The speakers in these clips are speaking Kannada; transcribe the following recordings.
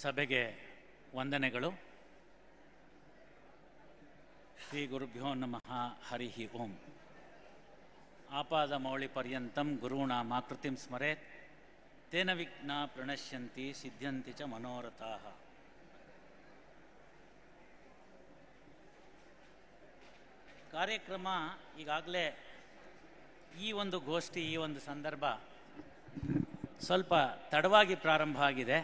ಸಭೆಗೆ ವಂದನೆಗಳು. ಶ್ರೀ ಗುರುಭ್ಯೋ ನಮಃ. ಹರಿ ಓಂ. ಆಪಾದ ಮೌಳಿ ಪರ್ಯಂತಂ ಗುರುಣಾಂ ಆಕೃತಿಂ ಸ್ಮರೇತ್ ತೇನ ವಿಘ್ನ ಪ್ರಣಶ್ಯಂತಿ ಸಿದ್ಧ್ಯಂತಿ ಚ ಮನೋರಥಾಃ. ಕಾರ್ಯಕ್ರಮ ಈಗಾಗಲೇ ಈ ಒಂದು ಗೋಷ್ಠಿ, ಈ ಒಂದು ಸಂದರ್ಭ ಸ್ವಲ್ಪ ತಡವಾಗಿ ಪ್ರಾರಂಭ ಆಗಿದೆ.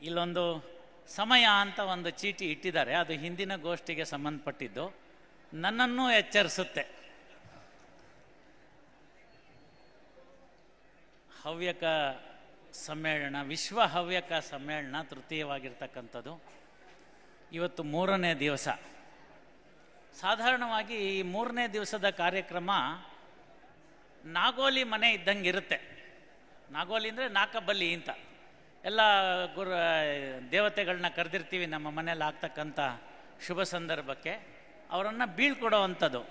ಇಲ್ಲೊಂದು ಸಮಯ ಅಂತ ಒಂದು ಚೀಟಿ ಇಟ್ಟಿದ್ದಾರೆ, ಅದು ಹಿಂದಿನ ಗೋಷ್ಠಿಗೆ ಸಂಬಂಧಪಟ್ಟಿದ್ದು, ನನ್ನನ್ನೂ ಎಚ್ಚರಿಸುತ್ತೆ. ಹವ್ಯಕ ಸಮ್ಮೇಳನ, ವಿಶ್ವ ಹವ್ಯಕ ಸಮ್ಮೇಳನ ತೃತೀಯವಾಗಿರ್ತಕ್ಕಂಥದ್ದು. ಇವತ್ತು 3ನೇ ದಿವಸ. ಸಾಧಾರಣವಾಗಿ ಈ 3ನೇ ದಿವಸದ ಕಾರ್ಯಕ್ರಮ ನಾಗೋಲಿ ಮನೆ ಇದ್ದಂಗೆ ಇರುತ್ತೆ. ನಾಗೋಲಿ ಅಂದರೆ ನಾಕಬಲ್ಲಿ ಅಂತ. ಎಲ್ಲ ದೇವತೆಗಳನ್ನ ಕರೆದಿರ್ತೀವಿ ನಮ್ಮ ಮನೇಲಿ ಆಗ್ತಕ್ಕಂಥ ಶುಭ ಸಂದರ್ಭಕ್ಕೆ, ಅವರನ್ನು ಬೀಳ್ಕೊಡೋ ಅಂಥದ್ದು.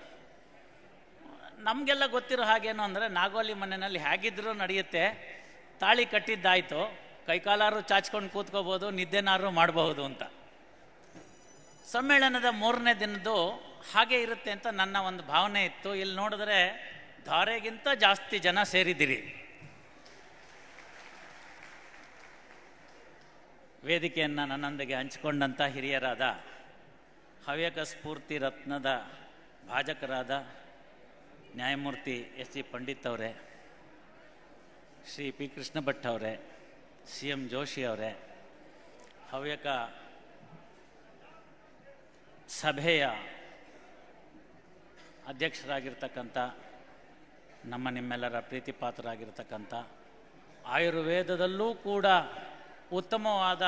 ನಮಗೆಲ್ಲ ಗೊತ್ತಿರೋ ಹಾಗೇನು ಅಂದರೆ, ನಾಗೋಲಿ ಮನೆಯಲ್ಲಿ ಹೇಗಿದ್ರೂ ನಡೆಯುತ್ತೆ, ತಾಳಿ ಕಟ್ಟಿದ್ದಾಯಿತು, ಕೈಕಾಲಾರು ಚಾಚ್ಕೊಂಡು ಕೂತ್ಕೋಬೋದು, ನಿದ್ದೆನಾರು ಮಾಡಬಹುದು ಅಂತ. ಸಮ್ಮೇಳನದ 3ನೇ ದಿನದ್ದು ಹಾಗೆ ಇರುತ್ತೆ ಅಂತ ನನ್ನ ಒಂದು ಭಾವನೆ ಇತ್ತು. ಇಲ್ಲಿ ನೋಡಿದ್ರೆ ಧಾರೆಗಿಂತ ಜಾಸ್ತಿ ಜನ ಸೇರಿದ್ದೀರಿ. ವೇದಿಕೆಯನ್ನು ನನ್ನೊಂದಿಗೆ ಹಂಚಿಕೊಂಡಂಥ ಹಿರಿಯರಾದ ಹವ್ಯಕ ಸ್ಫೂರ್ತಿ ರತ್ನದ ಭಾಜಕರಾದ ನ್ಯಾಯಮೂರ್ತಿ ಎಸ್ ಜಿ ಪಂಡಿತ್ ಅವರೇ, ಶ್ರೀ ಪಿ ಕೃಷ್ಣ ಭಟ್ ಅವರೇ, ಸಿ ಎಂ ಜೋಶಿ ಅವರೇ, ಹವ್ಯಕ ಸಭೆಯ ಅಧ್ಯಕ್ಷರಾಗಿರ್ತಕ್ಕಂಥ ನಿಮ್ಮೆಲ್ಲರ ಪ್ರೀತಿ ಪಾತ್ರರಾಗಿರ್ತಕ್ಕಂಥ, ಆಯುರ್ವೇದದಲ್ಲೂ ಕೂಡ ಉತ್ತಮವಾದ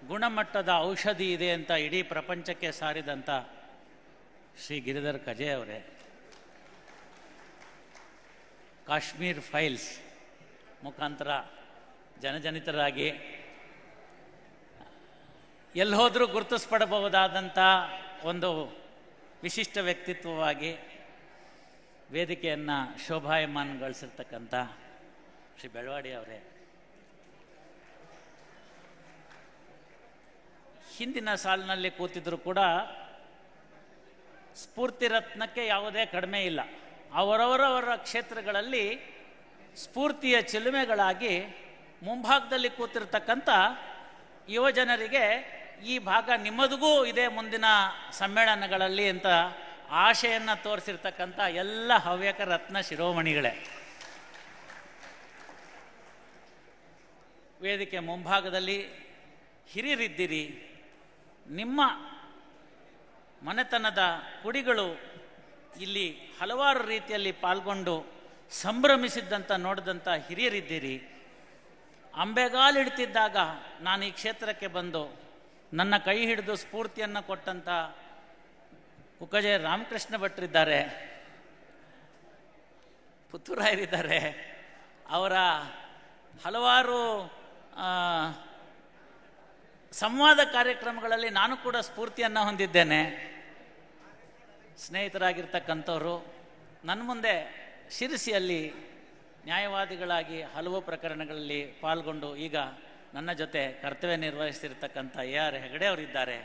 ಗುಣಮಟ್ಟದ ಔಷಧಿ ಇದೆ ಅಂತ ಇಡೀ ಪ್ರಪಂಚಕ್ಕೆ ಸಾರಿದಂಥ ಶ್ರೀ ಗಿರಿಧರ್ ಕಜೆ ಅವರೇ, ಕಾಶ್ಮೀರ್ ಫೈಲ್ಸ್ ಮುಖಾಂತರ ಜನಜನಿತರಾಗಿ ಎಲ್ಲಿ ಹೋದರೂ ಗುರುತಿಸ್ಪಡಬಹುದಾದಂಥ ಒಂದು ವಿಶಿಷ್ಟ ವ್ಯಕ್ತಿತ್ವವಾಗಿ ವೇದಿಕೆಯನ್ನು ಶೋಭಾಯಮಾನಗೊಳಿಸಿರ್ತಕ್ಕಂಥ ಶ್ರೀ ಬೆಳವಾಡಿ ಅವರೇ, ಹಿಂದಿನ ಸಾಲಿನಲ್ಲಿ ಕೂತಿದ್ರು ಕೂಡ ಸ್ಫೂರ್ತಿ ರತ್ನಕ್ಕೆ ಯಾವುದೇ ಕಡಿಮೆ ಇಲ್ಲ. ಅವರವರವರ ಕ್ಷೇತ್ರಗಳಲ್ಲಿ ಸ್ಫೂರ್ತಿಯ ಚಿಲುಮೆಗಳಾಗಿ ಮುಂಭಾಗದಲ್ಲಿ ಕೂತಿರ್ತಕ್ಕಂಥ ಯುವಜನರಿಗೆ ಈ ಭಾಗ ನಿಮ್ಮದಿಗೂ ಇದೆ ಮುಂದಿನ ಸಮ್ಮೇಳನಗಳಲ್ಲಿ ಅಂತ ಆಶೆಯನ್ನು ತೋರಿಸಿರ್ತಕ್ಕಂಥ ಎಲ್ಲ ಹವ್ಯಕ ರತ್ನ ಶಿರೋಮಣಿಗಳೇ. ವೇದಿಕೆ ಮುಂಭಾಗದಲ್ಲಿ ಹಿರಿಯರಿದ್ದೀರಿ. ನಿಮ್ಮ ಮನೆತನದ ಕುಡಿಗಳು ಇಲ್ಲಿ ಹಲವಾರು ರೀತಿಯಲ್ಲಿ ಪಾಲ್ಗೊಂಡು ಸಂಭ್ರಮಿಸಿದ್ದಂಥ ನೋಡಿದಂಥ ಹಿರಿಯರಿದ್ದೀರಿ. ಅಂಬೆಗಾಲಿಡ್ತಿದ್ದಾಗ ನಾನು ಈ ಕ್ಷೇತ್ರಕ್ಕೆ ಬಂದು ನನ್ನ ಕೈ ಹಿಡಿದು ಸ್ಫೂರ್ತಿಯನ್ನು ಕೊಟ್ಟಂಥ ಕುಕ್ಕಜೆ ರಾಮಕೃಷ್ಣ ಭಟ್ರಿದ್ದಾರೆ, ಪುತ್ತೂರಾಯರಿದ್ದಾರೆ. ಅವರ ಹಲವಾರು ಸಂವಾದ ಕಾರ್ಯಕ್ರಮಗಳಲ್ಲಿ ನಾನು ಕೂಡ ಸ್ಫೂರ್ತಿಯನ್ನು ಹೊಂದಿದ್ದೇನೆ. ಸ್ನೇಹಿತರಾಗಿರ್ತಕ್ಕಂಥವರು ನನ್ನ ಮುಂದೆ ಶಿರಸಿಯಲ್ಲಿ ನ್ಯಾಯವಾದಿಗಳಾಗಿ ಹಲವು ಪ್ರಕರಣಗಳಲ್ಲಿ ಪಾಲ್ಗೊಂಡು ಈಗ ನನ್ನ ಜೊತೆ ಕರ್ತವ್ಯ ನಿರ್ವಹಿಸ್ತಿರ್ತಕ್ಕಂಥ AR ಹೆಗಡೆ ಅವರಿದ್ದಾರೆ.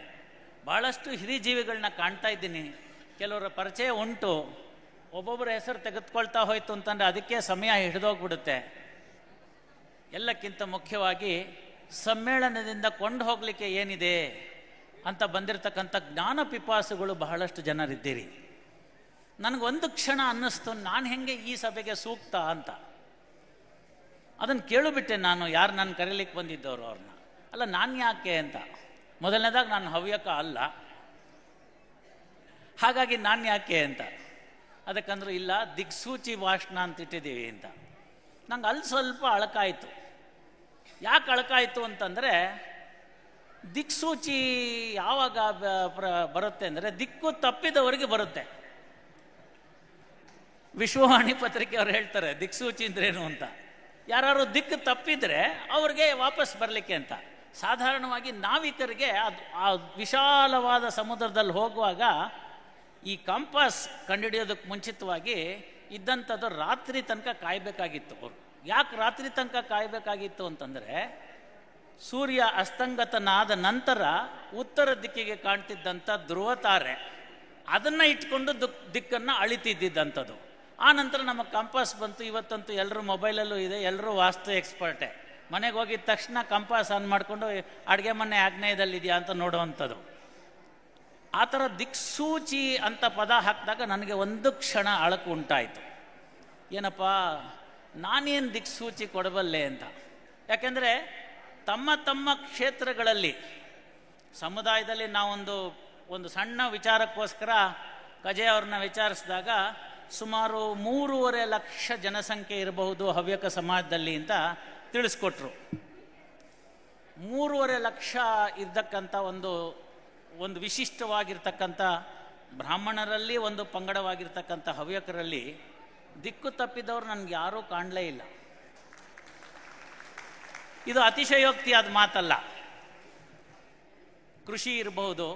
ಭಾಳಷ್ಟು ಹಿರಿಜೀವಿಗಳನ್ನ ಕಾಣ್ತಾ ಇದ್ದೀನಿ. ಕೆಲವರ ಪರಿಚಯ ಉಂಟು. ಒಬ್ಬೊಬ್ಬರ ಹೆಸರು ತೆಗೆದುಕೊಳ್ತಾ ಹೋಯ್ತು ಅಂತಂದರೆ ಅದಕ್ಕೆ ಸಮಯ ಹಿಡಿದೋಗ್ಬಿಡುತ್ತೆ. ಎಲ್ಲಕ್ಕಿಂತ ಮುಖ್ಯವಾಗಿ ಸಮ್ಮೇಳನದಿಂದ ಕೊಂಡು ಹೋಗಲಿಕ್ಕೆ ಏನಿದೆ ಅಂತ ಬಂದಿರತಕ್ಕಂಥ ಜ್ಞಾನ ಪಿಪಾಸುಗಳು ಬಹಳಷ್ಟು ಜನರಿದ್ದೀರಿ. ನನಗೊಂದು ಕ್ಷಣ ಅನ್ನಿಸ್ತು, ನಾನು ಹೆಂಗೆ ಈ ಸಭೆಗೆ ಸೂಕ್ತ ಅಂತ. ಅದನ್ನು ಕೇಳಿಬಿಟ್ಟೆ ನಾನು, ಯಾರು ನಾನು ಕರೀಲಿಕ್ಕೆ ಬಂದಿದ್ದವರು ಅವ್ರನ್ನ. ಅಲ್ಲ, ನಾನು ಯಾಕೆ ಅಂತ. ಮೊದಲನೇದಾಗಿ ನಾನು ಹವ್ಯಕ ಅಲ್ಲ, ಹಾಗಾಗಿ ನಾನು ಯಾಕೆ ಅಂತ. ಅದಕ್ಕಂದ್ರೆ ಇಲ್ಲ, ದಿಕ್ಸೂಚಿ ಭಾಷಣ ಅಂತ ಇಟ್ಟಿದ್ದೀವಿ ಅಂತ. ನಂಗೆ ಅಲ್ಲಿ ಸ್ವಲ್ಪ ಅಳಕಾಯಿತು. ಯಾಕೆ ಅಳಕಾಯಿತು ಅಂತಂದರೆ, ದಿಕ್ಸೂಚಿ ಯಾವಾಗ ಬರುತ್ತೆ ಅಂದರೆ ದಿಕ್ಕು ತಪ್ಪಿದವರಿಗೆ ಬರುತ್ತೆ. ವಿಶ್ವವಾಣಿ ಪತ್ರಿಕೆ ಅವ್ರು ಹೇಳ್ತಾರೆ ದಿಕ್ಸೂಚಿ ಅಂದ್ರೇನು ಅಂತ. ಯಾರು ದಿಕ್ಕು ತಪ್ಪಿದರೆ ಅವ್ರಿಗೆ ವಾಪಸ್ ಬರಲಿಕ್ಕೆ ಅಂತ. ಸಾಧಾರಣವಾಗಿ ನಾವಿಕರಿಗೆ ಅದು ಆ ವಿಶಾಲವಾದ ಸಮುದ್ರದಲ್ಲಿ ಹೋಗುವಾಗ ಈ ಕಂಪಾಸ್ ಕಂಡುಹಿಡಿಯೋದಕ್ಕೆ ಮುಂಚಿತವಾಗಿ ಇದ್ದಂಥದ್ದು ರಾತ್ರಿ ತನಕ ಕಾಯಬೇಕಾಗಿತ್ತು ಅವರು. ಯಾಕೆ ರಾತ್ರಿ ತನಕ ಕಾಯಬೇಕಾಗಿತ್ತು ಅಂತಂದರೆ, ಸೂರ್ಯ ಅಸ್ತಂಗತನಾದ ನಂತರ ಉತ್ತರ ದಿಕ್ಕಿಗೆ ಕಾಣ್ತಿದ್ದಂಥ ಧ್ರುವ ತಾರೆ ಅದನ್ನು ಇಟ್ಕೊಂಡು ದಿಕ್ಕನ್ನು ಅಳಿತಿದ್ದಂಥದ್ದು. ಆ ನಂತರ ನಮ್ಮ ಕಂಪಾಸ್ ಬಂತು. ಇವತ್ತಂತೂ ಎಲ್ಲರೂ ಮೊಬೈಲಲ್ಲೂ ಇದೆ, ಎಲ್ಲರೂ ವಾಸ್ತು ಎಕ್ಸ್ಪರ್ಟೇ. ಮನೆಗೆ ಹೋಗಿದ ತಕ್ಷಣ ಕಂಪಾಸ್ ಆನ್ ಮಾಡಿಕೊಂಡು ಅಡುಗೆ ಮನೆ ಆಗ್ನೇಯದಲ್ಲಿದೆಯಾ ಅಂತ ನೋಡುವಂಥದ್ದು. ಆ ಥರ ದಿಕ್ಸೂಚಿ ಅಂತ ಪದ ಹಾಕಿದಾಗ ನನಗೆ ಒಂದು ಕ್ಷಣ ಅಳಕು ಉಂಟಾಯಿತು. ಏನಪ್ಪ, ನಾನೇನು ದಿಕ್ಸೂಚಿ ಕೊಡಬಲ್ಲೆ ಅಂತ. ಯಾಕೆಂದರೆ ತಮ್ಮ ತಮ್ಮ ಕ್ಷೇತ್ರಗಳಲ್ಲಿ ಸಮುದಾಯದಲ್ಲಿ ನಾವೊಂದು ಸಣ್ಣ ವಿಚಾರಕ್ಕೋಸ್ಕರ ಕಜೆ ಅವ್ರನ್ನ ವಿಚಾರಿಸಿದಾಗ ಸುಮಾರು 3.5 ಲಕ್ಷ ಜನಸಂಖ್ಯೆ ಇರಬಹುದು ಹವ್ಯಕ ಸಮಾಜದಲ್ಲಿ ಅಂತ ತಿಳಿಸ್ಕೊಟ್ರು. 3.5 ಲಕ್ಷ ಇರ್ತಕ್ಕಂಥ ಒಂದು ವಿಶಿಷ್ಟವಾಗಿರ್ತಕ್ಕಂಥ ಬ್ರಾಹ್ಮಣರಲ್ಲಿ ಒಂದು ಪಂಗಡವಾಗಿರ್ತಕ್ಕಂಥ ಹವ್ಯಕರಲ್ಲಿ ದಿಕ್ಕು ತಪ್ಪಿದವರು ನನಗೆ ಯಾರೂ ಕಾಣಲೇ ಇಲ್ಲ. ಇದು ಅತಿಶಯೋಕ್ತಿಯಾದ ಮಾತಲ್ಲ. ಕೃಷಿ ಇರಬಹುದು,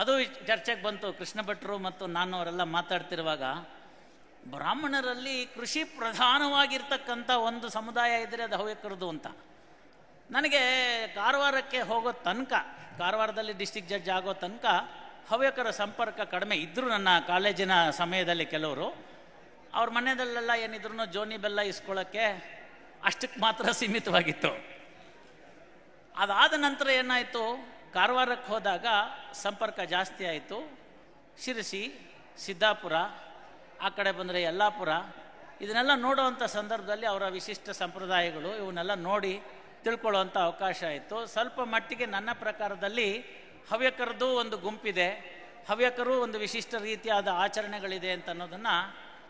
ಅದು ಚರ್ಚೆಗೆ ಬಂತು. ಕೃಷ್ಣ ಭಟ್ರು ಮತ್ತು ನಾನು ಅವರೆಲ್ಲ ಮಾತಾಡ್ತಿರುವಾಗ ಬ್ರಾಹ್ಮಣರಲ್ಲಿ ಕೃಷಿ ಪ್ರಧಾನವಾಗಿರ್ತಕ್ಕಂಥ ಒಂದು ಸಮುದಾಯ ಇದ್ದರೆ ಅದು ಹವ್ಯಕರದು ಅಂತ. ನನಗೆ ಕಾರವಾರಕ್ಕೆ ಹೋಗೋ ತನಕ, ಕಾರವಾರದಲ್ಲಿ ಡಿಸ್ಟಿಕ್ ಜಡ್ಜ್ ಆಗೋ ತನಕ ಹವ್ಯಕರ ಸಂಪರ್ಕ ಕಡಿಮೆ ಇದ್ದರು. ನನ್ನ ಕಾಲೇಜಿನ ಸಮಯದಲ್ಲಿ ಕೆಲವರು ಅವ್ರ ಮನೆಯಲ್ಲೆಲ್ಲ ಏನಿದ್ರು ಜೋನಿ ಬೆಲ್ಲ ಇಸ್ಕೊಳ್ಳೋಕ್ಕೆ ಅಷ್ಟಕ್ಕೆ ಮಾತ್ರ ಸೀಮಿತವಾಗಿತ್ತು. ಅದಾದ ನಂತರ ಏನಾಯಿತು, ಕಾರವಾರಕ್ಕೆ ಹೋದಾಗ ಸಂಪರ್ಕ ಜಾಸ್ತಿ ಆಯಿತು. ಶಿರಸಿ, ಸಿದ್ದಾಪುರ, ಆ ಕಡೆ ಬಂದರೆ ಯಲ್ಲಾಪುರ, ಇದನ್ನೆಲ್ಲ ನೋಡುವಂಥ ಸಂದರ್ಭದಲ್ಲಿ ಅವರ ವಿಶಿಷ್ಟ ಸಂಪ್ರದಾಯಗಳು ಇವನ್ನೆಲ್ಲ ನೋಡಿ ತಿಳ್ಕೊಳ್ಳುವಂಥ ಅವಕಾಶ ಆಯಿತು. ಸ್ವಲ್ಪ ಮಟ್ಟಿಗೆ ನನ್ನ ಪ್ರಕಾರದಲ್ಲಿ ಹವ್ಯಕರದ್ದು ಒಂದು ಗುಂಪಿದೆ, ಹವ್ಯಕರು ಒಂದು ವಿಶಿಷ್ಟ ರೀತಿಯಾದ ಆಚರಣೆಗಳಿದೆ ಅಂತ ಅನ್ನೋದನ್ನು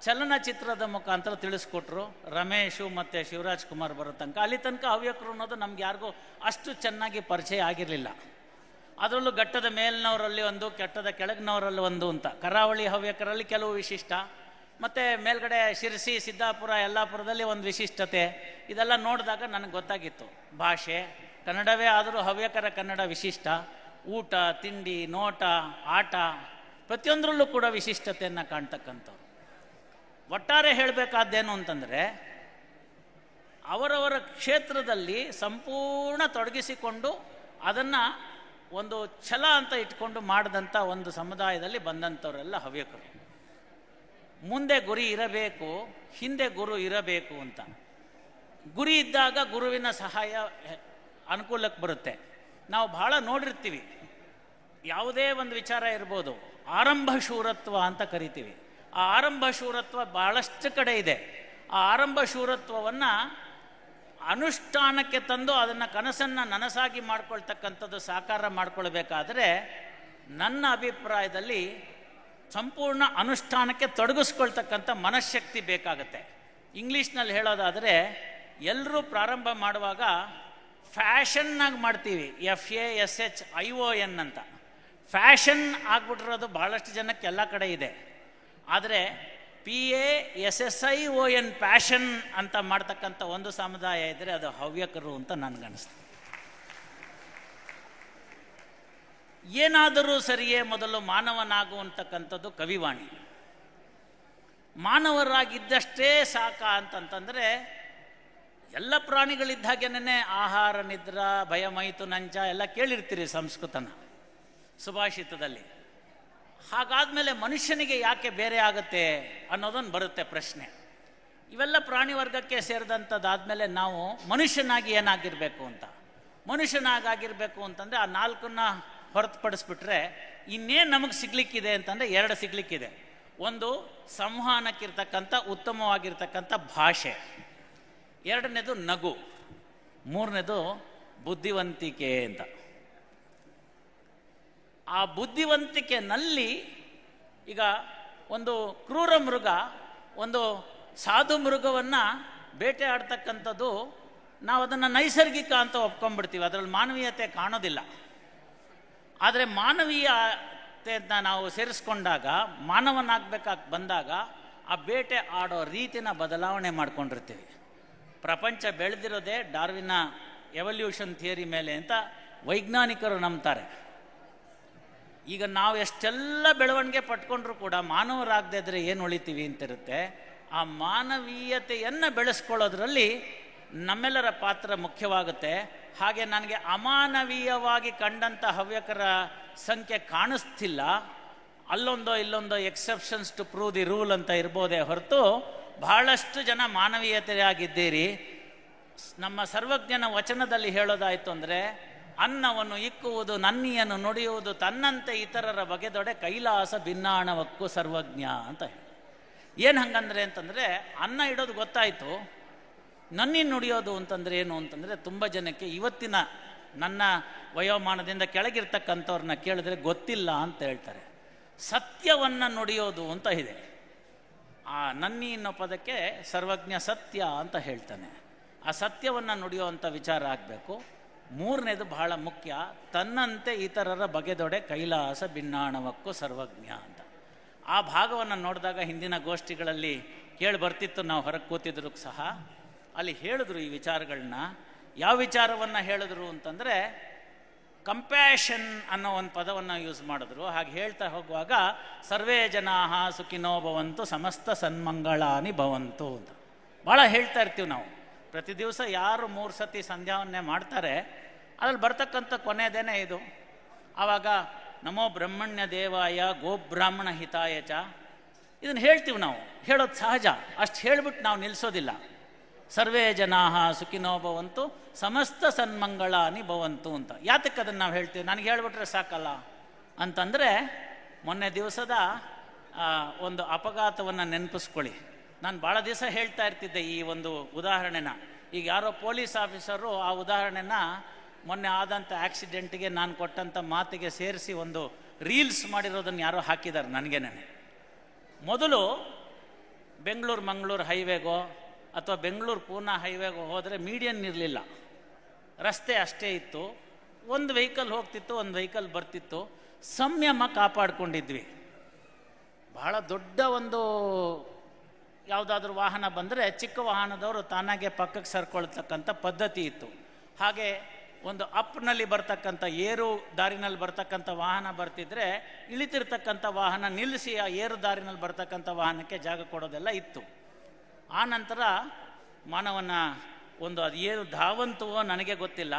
ಚಲನಚಿತ್ರದ ಮುಖಾಂತರ ತಿಳಿಸ್ಕೊಟ್ರು. ರಮೇಶು ಮತ್ತು ಶಿವರಾಜ್ ಕುಮಾರ್ ಬರೋ ತನಕ, ಅಲ್ಲಿ ತನಕ ಹವ್ಯಕರು ಅನ್ನೋದು ನಮ್ಗೆ ಯಾರಿಗೂ ಅಷ್ಟು ಚೆನ್ನಾಗಿ ಪರಿಚಯ ಆಗಿರಲಿಲ್ಲ. ಅದರಲ್ಲೂ ಘಟ್ಟದ ಮೇಲಿನವರಲ್ಲಿ ಒಂದು, ಕೆಟ್ಟದ ಕೆಳಗಿನವರಲ್ಲಿ ಒಂದು ಅಂತ. ಕರಾವಳಿ ಹವ್ಯಕರಲ್ಲಿ ಕೆಲವು ವಿಶಿಷ್ಟ, ಮತ್ತು ಮೇಲ್ಗಡೆ ಶಿರಸಿ, ಸಿದ್ದಾಪುರ, ಯಲ್ಲಾಪುರದಲ್ಲಿ ಒಂದು ವಿಶಿಷ್ಟತೆ. ಇದೆಲ್ಲ ನೋಡಿದಾಗ ನನಗೆ ಗೊತ್ತಾಗಿತ್ತು, ಭಾಷೆ ಕನ್ನಡವೇ ಆದರೂ ಹವ್ಯಕರ ಕನ್ನಡ ವಿಶಿಷ್ಟ. ಊಟ, ತಿಂಡಿ, ನೋಟ, ಆಟ ಪ್ರತಿಯೊಂದರಲ್ಲೂ ಕೂಡ ವಿಶಿಷ್ಟತೆಯನ್ನು ಕಾಣ್ತಕ್ಕಂಥವ್ರು. ಒಟ್ಟಾರೆ ಹೇಳಬೇಕಾದ್ದೇನು ಅಂತಂದರೆ, ಅವರವರ ಕ್ಷೇತ್ರದಲ್ಲಿ ಸಂಪೂರ್ಣ ತೊಡಗಿಸಿಕೊಂಡು ಅದನ್ನು ಒಂದು ಛಲ ಅಂತ ಇಟ್ಕೊಂಡು ಮಾಡಿದಂಥ ಒಂದು ಸಮುದಾಯದಲ್ಲಿ ಬಂದಂಥವರೆಲ್ಲ ಹವ್ಯಕರು. ಮುಂದೆ ಗುರಿ ಇರಬೇಕು, ಹಿಂದೆ ಗುರು ಇರಬೇಕು ಅಂತ. ಗುರಿ ಇದ್ದಾಗ ಗುರುವಿನ ಸಹಾಯ ಅನುಕೂಲಕ್ಕೆ ಬರುತ್ತೆ. ನಾವು ಭಾಳ ನೋಡಿರ್ತೀವಿ, ಯಾವುದೇ ಒಂದು ವಿಚಾರ ಇರ್ಬೋದು, ಆರಂಭ ಶೂರತ್ವ ಅಂತ ಕರಿತೀವಿ. ಆ ಆರಂಭ ಶೂರತ್ವ ಭಾಳಷ್ಟು ಕಡೆ ಇದೆ. ಆ ಆರಂಭ ಶೂರತ್ವವನ್ನು ಅನುಷ್ಠಾನಕ್ಕೆ ತಂದು ಅದನ್ನು ಕನಸನ್ನು ನನಸಾಗಿ ಮಾಡ್ಕೊಳ್ತಕ್ಕಂಥದ್ದು, ಸಾಕಾರ ಮಾಡ್ಕೊಳ್ಬೇಕಾದ್ರೆ ನನ್ನ ಅಭಿಪ್ರಾಯದಲ್ಲಿ ಸಂಪೂರ್ಣ ಅನುಷ್ಠಾನಕ್ಕೆ ತೊಡಗಿಸ್ಕೊಳ್ತಕ್ಕಂಥ ಮನಃಶಕ್ತಿ ಬೇಕಾಗತ್ತೆ. ಇಂಗ್ಲೀಷ್ನಲ್ಲಿ ಹೇಳೋದಾದರೆ ಎಲ್ಲರೂ ಪ್ರಾರಂಭ ಮಾಡುವಾಗ ಫ್ಯಾಷನ್ನಾಗಿ ಮಾಡ್ತೀವಿ, FASHION ಅಂತ. ಫ್ಯಾಷನ್ ಆಗ್ಬಿಟ್ಟಿರೋದು ಭಾಳಷ್ಟು ಜನಕ್ಕೆ ಎಲ್ಲ ಕಡೆ ಇದೆ. ಆದರೆ PASSION ಪ್ಯಾಷನ್ ಅಂತ ಮಾಡ್ತಕ್ಕಂಥ ಒಂದು ಸಮುದಾಯ ಇದ್ದರೆ ಅದು ಹವ್ಯಕರು ಅಂತ ನನಗನ್ನಿಸ್ತು. ಏನಾದರೂ ಸರಿಯೇ ಮೊದಲು ಮಾನವನಾಗುವಂತಕ್ಕಂಥದ್ದು ಕವಿವಾಣಿ. ಮಾನವರಾಗಿದ್ದಷ್ಟೇ ಸಾಕ ಅಂತಂತಂದರೆ ಎಲ್ಲ ಪ್ರಾಣಿಗಳಿದ್ದ ಹಾಗೇನೆ ಆಹಾರ, ನಿದ್ರಾ, ಭಯ, ಮೈತು, ನಂಚ ಎಲ್ಲ ಕೇಳಿರ್ತೀರಿ ಸಂಸ್ಕೃತನ ಸುಭಾಷಿತದಲ್ಲಿ. ಹಾಗಾದ್ಮೇಲೆ ಮನುಷ್ಯನಿಗೆ ಯಾಕೆ ಬೇರೆ ಆಗುತ್ತೆ ಅನ್ನೋದೊಂದು ಬರುತ್ತೆ ಪ್ರಶ್ನೆ. ಇವೆಲ್ಲ ಪ್ರಾಣಿ ವರ್ಗಕ್ಕೆ ಸೇರಿದಂಥದ್ದಾದಮೇಲೆ ನಾವು ಮನುಷ್ಯನಾಗಿ ಏನಾಗಿರಬೇಕು ಅಂತ, ಮನುಷ್ಯನಾಗಿರಬೇಕು ಅಂತಂದರೆ ಆ 4ನ್ನ ಹೊರತುಪಡಿಸ್ಬಿಟ್ರೆ ಇನ್ನೇನು ನಮಗೆ ಸಿಗ್ಲಿಕ್ಕಿದೆ ಅಂತಂದರೆ 2 ಸಿಗ್ಲಿಕ್ಕಿದೆ. ಒಂದು ಸಂವಹನಕ್ಕಿರ್ತಕ್ಕಂಥ ಉತ್ತಮವಾಗಿರ್ತಕ್ಕಂಥ ಭಾಷೆ, 2ನೇದು ನಗು, 3ನೇದು ಬುದ್ಧಿವಂತಿಕೆ ಅಂತ. ಆ ಬುದ್ಧಿವಂತಿಕೆನಲ್ಲಿ ಈಗ ಒಂದು ಕ್ರೂರ ಮೃಗ ಒಂದು ಸಾಧು ಮೃಗವನ್ನು ಬೇಟೆ ಆಡ್ತಕ್ಕಂಥದ್ದು, ನಾವು ಅದನ್ನು ನೈಸರ್ಗಿಕ ಅಂತ ಒಪ್ಕೊಂಡ್ಬಿಡ್ತೀವಿ, ಅದರಲ್ಲಿ ಮಾನವೀಯತೆ ಕಾಣೋದಿಲ್ಲ. ಆದರೆ ಮಾನವೀಯತೆಯನ್ನು ನಾವು ಸೇರಿಸ್ಕೊಂಡಾಗ, ಮಾನವನಾಗಬೇಕಾಗಿ ಬಂದಾಗ ಆ ಬೇಟೆ ಆಡೋ ರೀತಿನ ಬದಲಾವಣೆ ಮಾಡ್ಕೊಂಡಿರ್ತೀವಿ. ಪ್ರಪಂಚ ಬೆಳೆದಿರೋದೇ ಡಾರ್ವಿನ ಎವಲ್ಯೂಷನ್ ಥಿಯರಿ ಮೇಲೆ ಅಂತ ವೈಜ್ಞಾನಿಕರು ನಂಬ್ತಾರೆ. ಈಗ ನಾವು ಎಷ್ಟೆಲ್ಲ ಬೆಳವಣಿಗೆ ಪಟ್ಕೊಂಡ್ರೂ ಕೂಡ ಮಾನವರಾಗದೇ ಇದ್ದರೆ ಏನು ಉಳಿತೀವಿ ಅಂತಿರುತ್ತೆ. ಆ ಮಾನವೀಯತೆಯನ್ನು ಬೆಳೆಸ್ಕೊಳ್ಳೋದ್ರಲ್ಲಿ ನಮ್ಮೆಲ್ಲರ ಪಾತ್ರ ಮುಖ್ಯವಾಗುತ್ತೆ. ಹಾಗೆ ನನಗೆ ಅಮಾನವೀಯವಾಗಿ ಕಂಡಂಥ ಹವ್ಯಕರ ಸಂಖ್ಯೆ ಕಾಣಿಸ್ತಿಲ್ಲ. ಅಲ್ಲೊಂದೋ ಇಲ್ಲೊಂದೋ exceptions to prove the rule ಅಂತ ಇರ್ಬೋದೇ ಹೊರತು ಬಹಳಷ್ಟು ಜನ ಮಾನವೀಯತೆಯಾಗಿದ್ದೀರಿ. ನಮ್ಮ ಸರ್ವಜ್ಞನ ವಚನದಲ್ಲಿ ಹೇಳೋದಾಯಿತು ಅಂದರೆ, ಅನ್ನವನ್ನು ಇಕ್ಕುವುದು ನನ್ನಿಯನ್ನು ನುಡಿಯುವುದು ತನ್ನಂತೆ ಇತರರ ಬಗೆದೊಡೆ ಕೈಲಾಸ ಭಿನ್ನಾಣವಕ್ಕೂ ಸರ್ವಜ್ಞ ಅಂತ ಹೇಳಿ. ಏನು ಹಂಗಂದ್ರೆ ಅಂತಂದರೆ, ಅನ್ನ ಇಡೋದು ಗೊತ್ತಾಯಿತು, ನನ್ನಿನ್ನು ನುಡಿಯೋದು ಅಂತಂದರೆ ಏನು ಅಂತಂದರೆ, ತುಂಬ ಜನಕ್ಕೆ ಇವತ್ತಿನ ನನ್ನ ವಯೋಮಾನದಿಂದ ಕೆಳಗಿರ್ತಕ್ಕಂಥವ್ರನ್ನ ಕೇಳಿದ್ರೆ ಗೊತ್ತಿಲ್ಲ ಅಂತ ಹೇಳ್ತಾರೆ. ಸತ್ಯವನ್ನು ನುಡಿಯೋದು ಅಂತ ಇದೆ. ಆ ನನ್ನಿ ಅನ್ನೋ ಪದಕ್ಕೆ ಸರ್ವಜ್ಞ ಸತ್ಯ ಅಂತ ಹೇಳ್ತಾನೆ. ಆ ಸತ್ಯವನ್ನು ನುಡಿಯುವಂಥ ವಿಚಾರ ಆಗಬೇಕು. ಮೂರನೇದು ಬಹಳ ಮುಖ್ಯ, ತನ್ನಂತೆ ಇತರರ ಬಗೆದೊಡೆ ಕೈಲಾಸ ಭಿನ್ನಾಣವಕ್ಕೂ ಸರ್ವಜ್ಞ ಅಂತ. ಆ ಭಾಗವನ್ನು ನೋಡಿದಾಗ ಹಿಂದಿನ ಗೋಷ್ಠಿಗಳಲ್ಲಿ ಕೇಳಿ ಬರ್ತಿತ್ತು, ನಾವು ಹೊರಗೆ ಕೂತಿದ್ರು ಸಹ. ಅಲ್ಲಿ ಹೇಳಿದ್ರು ಈ ವಿಚಾರಗಳನ್ನ. ಯಾವ ವಿಚಾರವನ್ನು ಹೇಳಿದ್ರು ಅಂತಂದರೆ, ಕಂಪ್ಯಾಷನ್ ಅನ್ನೋ ಒಂದು ಪದವನ್ನು ಯೂಸ್ ಮಾಡಿದ್ರು. ಹಾಗೆ ಹೇಳ್ತಾ ಹೋಗುವಾಗ ಸರ್ವೇ ಜನಾಃ ಸುಖಿನೋ ಭವಂತು ಸಮಸ್ತ ಸನ್ಮಂಗಳಾನಿ ಭವಂತು ಅಂತ ಭಾಳ ಹೇಳ್ತಾ ಇರ್ತೀವಿ ನಾವು. ಪ್ರತಿ ದಿವಸ ಯಾರು 3 ಸತಿ ಸಂಧ್ಯಾವನ್ನೇ ಮಾಡ್ತಾರೆ, ಅದ್ರಲ್ಲಿ ಬರ್ತಕ್ಕಂಥ ಕೊನೆಯದೇನೆ ಇದು. ಆವಾಗ ನಮೋ ಬ್ರಹ್ಮಣ್ಯ ದೇವಾಯ ಗೋಬ್ರಾಹ್ಮಣ ಹಿತಾಯ ಚ ಇದನ್ನು ಹೇಳ್ತೀವಿ ನಾವು. ಹೇಳೋದು ಸಹಜ, ಅಷ್ಟು ಹೇಳಿಬಿಟ್ಟು ನಾವು ನಿಲ್ಲಿಸೋದಿಲ್ಲ. ಸರ್ವೇ ಜನಾಃ ಸುಖಿನೋ ಭವಂತು ಸಮಸ್ತ ಸನ್ಮಂಗಳಾನಿ ಭವಂತು ಅಂತ. ಯಾತಕ್ಕೆ ಅದನ್ನು ನಾವು ಹೇಳ್ತೀವಿ? ನನಗೆ ಹೇಳ್ಬಿಟ್ರೆ ಸಾಕಲ್ಲ ಅಂತಂದರೆ, ಮೊನ್ನೆ ದಿವಸದ ಒಂದು ಅಪಘಾತವನ್ನು ನೆನಪಿಸ್ಕೊಳ್ಳಿ. ನಾನು ಭಾಳ ದಿವಸ ಹೇಳ್ತಾ ಇರ್ತಿದ್ದೆ ಈ ಒಂದು ಉದಾಹರಣೆನ. ಈಗ ಯಾರೋ ಪೊಲೀಸ್ ಆಫೀಸರು ಆ ಉದಾಹರಣೆನ ಮೊನ್ನೆ ಆದಂಥ ಆಕ್ಸಿಡೆಂಟಿಗೆ ನಾನು ಕೊಟ್ಟಂಥ ಮಾತಿಗೆ ಸೇರಿಸಿ ಒಂದು ರೀಲ್ಸ್ ಮಾಡಿರೋದನ್ನು ಯಾರೋ ಹಾಕಿದ್ದಾರೆ ನನಗೇನೆ. ಮೊದಲು ಬೆಂಗಳೂರು ಮಂಗಳೂರು ಹೈವೇಗೋ ಅಥವಾ ಬೆಂಗಳೂರು ಪೂನಾ ಹೈವೇಗೋ ಹೋದರೆ ಮೀಡಿಯನ್ ಇರಲಿಲ್ಲ, ರಸ್ತೆ ಅಷ್ಟೇ ಇತ್ತು. ಒಂದು ವೆಹಿಕಲ್ ಹೋಗ್ತಿತ್ತು, ಒಂದು ವೆಹಿಕಲ್ ಬರ್ತಿತ್ತು. ಸಂಯಮ ಕಾಪಾಡಿಕೊಂಡಿದ್ವಿ. ಬಹಳ ದೊಡ್ಡ ಒಂದು ಯಾವುದಾದ್ರೂ ವಾಹನ ಬಂದರೆ ಚಿಕ್ಕ ವಾಹನದವರು ತಾನಾಗೆ ಪಕ್ಕಕ್ಕೆ ಸರ್ಕೊಳ್ತಕ್ಕಂಥ ಪದ್ಧತಿ ಇತ್ತು. ಹಾಗೆ ಒಂದು ಅಪ್ನಲ್ಲಿ ಬರ್ತಕ್ಕಂಥ ಏರು ದಾರಿನಲ್ಲಿ ಬರ್ತಕ್ಕಂಥ ವಾಹನ ಬರ್ತಿದ್ರೆ ಇಳಿತಿರ್ತಕ್ಕಂಥ ವಾಹನ ನಿಲ್ಲಿಸಿ ಆ ಏರು ದಾರಿನಲ್ಲಿ ಬರ್ತಕ್ಕಂಥ ವಾಹನಕ್ಕೆ ಜಾಗ ಕೊಡೋದೆಲ್ಲ ಇತ್ತು. ಆ ನಂತರ ಮಾನವನ ಒಂದು ಅದು ಏನು ಧಾವಂತವೋ ನನಗೆ ಗೊತ್ತಿಲ್ಲ,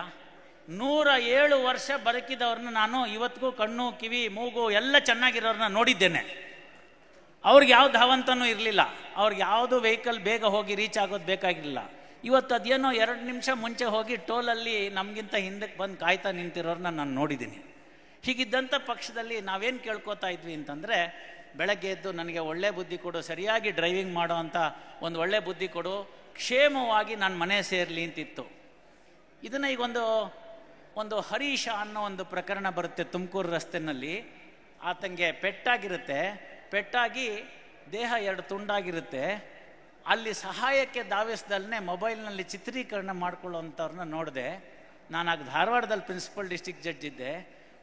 107 ವರ್ಷ ಬದುಕಿದವ್ರನ್ನ ನಾನು ಇವತ್ತಿಗೂ ಕಣ್ಣು ಕಿವಿ ಮೂಗು ಎಲ್ಲ ಚೆನ್ನಾಗಿರೋರನ್ನ ನೋಡಿದ್ದೇನೆ. ಅವ್ರಿಗೆ ಯಾವ ಧಾವಂತನೂ ಇರಲಿಲ್ಲ, ಅವ್ರಿಗೆ ಯಾವುದು ವೆಹಿಕಲ್ ಬೇಗ ಹೋಗಿ ರೀಚ್ ಆಗೋದು ಬೇಕಾಗಿರಲಿಲ್ಲ. ಇವತ್ತು ಅದೇನೋ 2 ನಿಮಿಷ ಮುಂಚೆ ಹೋಗಿ ಟೋಲಲ್ಲಿ ನಮಗಿಂತ ಹಿಂದಕ್ಕೆ ಬಂದು ಕಾಯ್ತಾ ನಿಂತಿರೋರನ್ನ ನಾನು ನೋಡಿದ್ದೀನಿ. ಹೀಗಿದ್ದಂಥ ಪಕ್ಷದಲ್ಲಿ ನಾವೇನು ಕೇಳ್ಕೊತಾ ಇದ್ವಿ ಅಂತಂದರೆ, ಬೆಳಗ್ಗೆ ಎದ್ದು ನನಗೆ ಒಳ್ಳೆ ಬುದ್ಧಿ ಕೊಡು, ಸರಿಯಾಗಿ ಡ್ರೈವಿಂಗ್ ಮಾಡೋ ಅಂಥ ಒಂದು ಒಳ್ಳೆ ಬುದ್ಧಿ ಕೊಡು, ಕ್ಷೇಮವಾಗಿ ನಾನು ಮನೆ ಸೇರಲಿ ಅಂತಿತ್ತು. ಇದನ್ನು ಈಗ ಒಂದು ಹರೀಶ ಅನ್ನೋ ಒಂದು ಪ್ರಕರಣ ಬರುತ್ತೆ ತುಮಕೂರು ರಸ್ತೆಯಲ್ಲಿ. ಆತಂಗೆ ಪೆಟ್ಟಾಗಿರುತ್ತೆ, ಪೆಟ್ಟಾಗಿ ದೇಹ 2 ತುಂಡಾಗಿರುತ್ತೆ. ಅಲ್ಲಿ ಸಹಾಯಕ್ಕೆ ಧಾವಿಸ್ದಲ್ಲೇ ಮೊಬೈಲ್ನಲ್ಲಿ ಚಿತ್ರೀಕರಣ ಮಾಡ್ಕೊಳ್ಳೋವಂಥವ್ರನ್ನ ನೋಡಿದೆ. ನಾನು ಆಗ ಧಾರವಾಡದಲ್ಲಿ ಪ್ರಿನ್ಸಿಪಲ್ ಡಿಸ್ಟ್ರಿಕ್ಟ್ ಜಡ್ಜ್ ಇದ್ದೆ.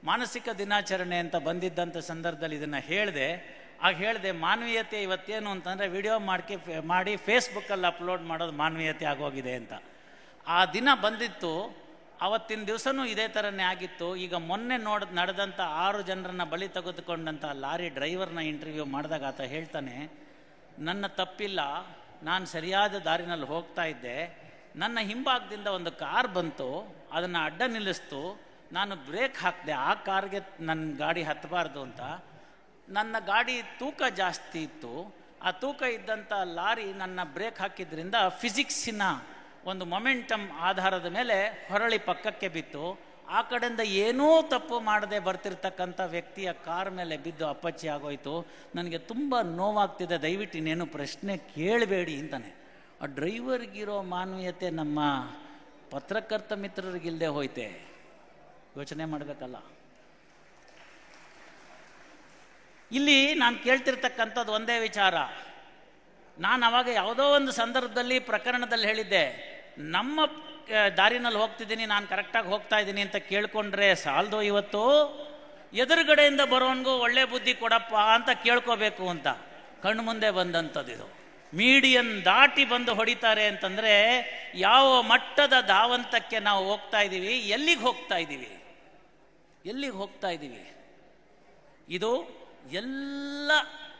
ಮಾನಸಿಕ ದಿನಾಚರಣೆ ಅಂತ ಬಂದಿದ್ದಂಥ ಸಂದರ್ಭದಲ್ಲಿ ಇದನ್ನು ಹೇಳಿದೆ. ಆಗ ಹೇಳಿದೆ, ಮಾನವೀಯತೆ ಇವತ್ತೇನು ಅಂತಂದರೆ ವಿಡಿಯೋ ಮಾಡಿ ಫೇಸ್ಬುಕ್ಕಲ್ಲಿ ಅಪ್ಲೋಡ್ ಮಾಡೋದು ಮಾನವೀಯತೆ ಆಗೋಗಿದೆ ಅಂತ. ಆ ದಿನ ಬಂದಿತ್ತು. ಆವತ್ತಿನ ದಿವಸನೂ ಇದೇ ಥರನೇ ಆಗಿತ್ತು. ಈಗ ಮೊನ್ನೆ ನಡೆದಂಥ 6 ಜನರನ್ನು ಬಲಿ ತೆಗೆದುಕೊಂಡಂಥ ಲಾರಿ ಡ್ರೈವರ್ನ ಇಂಟರ್ವ್ಯೂ ಮಾಡಿದಾಗ ಆತ ಹೇಳ್ತಾನೆ, ನನ್ನ ತಪ್ಪಿಲ್ಲ, ನಾನು ಸರಿಯಾದ ದಾರಿನಲ್ಲಿ ಹೋಗ್ತಾ ಇದ್ದೆ, ನನ್ನ ಹಿಂಭಾಗದಿಂದ ಒಂದು ಕಾರ್ ಬಂತು, ಅದನ್ನು ಅಡ್ಡ ನಿಲ್ಲಿಸ್ತು, ನಾನು ಬ್ರೇಕ್ ಹಾಕಿದೆ, ಆ ಕಾರ್ಗೆ ನನ್ನ ಗಾಡಿ ಹತ್ತಬಾರ್ದು ಅಂತ. ನನ್ನ ಗಾಡಿ ತೂಕ ಜಾಸ್ತಿ ಇತ್ತು, ಆ ತೂಕ ಇದ್ದಂಥ ಲಾರಿ ನನ್ನ ಬ್ರೇಕ್ ಹಾಕಿದ್ರಿಂದ ಫಿಸಿಕ್ಸಿನ ಒಂದು ಮೊಮೆಂಟಮ್ ಆಧಾರದ ಮೇಲೆ ಹೊರಳಿ ಪಕ್ಕಕ್ಕೆ ಬಿತ್ತು. ಆ ಕಡೆಯಿಂದ ಏನೂ ತಪ್ಪು ಮಾಡದೆ ಬರ್ತಿರ್ತಕ್ಕಂಥ ವ್ಯಕ್ತಿಯ ಕಾರ್ ಮೇಲೆ ಬಿದ್ದು ಅಪ್ಪಚ್ಚಿ ಆಗೋಯ್ತು. ನನಗೆ ತುಂಬ ನೋವಾಗ್ತಿದೆ, ದಯವಿಟ್ಟು ಇನ್ನೇನು ಪ್ರಶ್ನೆ ಕೇಳಬೇಡಿ ಅಂತಾನೆ. ಆ ಡ್ರೈವರ್ಗಿರೋ ಮಾನವೀಯತೆ ನಮ್ಮ ಪತ್ರಕರ್ತ ಮಿತ್ರರಿಗಿಲ್ಲದೆ ಹೋಯ್ತೆ. ಯೋಚನೆ ಮಾಡಬೇಕಲ್ಲ. ಇಲ್ಲಿ ನಾನು ಕೇಳ್ತಿರ್ತಕ್ಕಂಥದ್ದು ಒಂದೇ ವಿಚಾರ. ನಾನು ಅವಾಗ ಯಾವುದೋ ಒಂದು ಸಂದರ್ಭದಲ್ಲಿ ಪ್ರಕರಣದಲ್ಲಿ ಹೇಳಿದ್ದೆ, ನಮ್ಮ ದಾರಿನಲ್ಲಿ ಹೋಗ್ತಿದ್ದೀನಿ, ನಾನು ಕರೆಕ್ಟಾಗಿ ಹೋಗ್ತಾ ಇದ್ದೀನಿ ಅಂತ ಕೇಳ್ಕೊಂಡ್ರೆ ಸಾಲದು. ಇವತ್ತು ಎದುರುಗಡೆಯಿಂದ ಬರೋನ್ಗೂ ಒಳ್ಳೆ ಬುದ್ಧಿ ಕೊಡಪ್ಪ ಅಂತ ಕೇಳ್ಕೋಬೇಕು ಅಂತ ಕಣ್ಣು ಮುಂದೆ ಬಂದಂಥದ್ದು ಇದು. ಮೀಡಿಯನ್ ದಾಟಿ ಬಂದು ಹೊಡಿತಾರೆ ಅಂತಂದರೆ ಯಾವ ಮಟ್ಟದ ಧಾವಂತಕ್ಕೆ ನಾವು ಹೋಗ್ತಾ ಇದ್ದೀವಿ, ಎಲ್ಲಿಗೆ ಹೋಗ್ತಾ ಇದ್ದೀವಿ, ಎಲ್ಲಿಗೆ ಹೋಗ್ತಾ ಇದ್ದೀವಿ? ಇದು ಎಲ್ಲ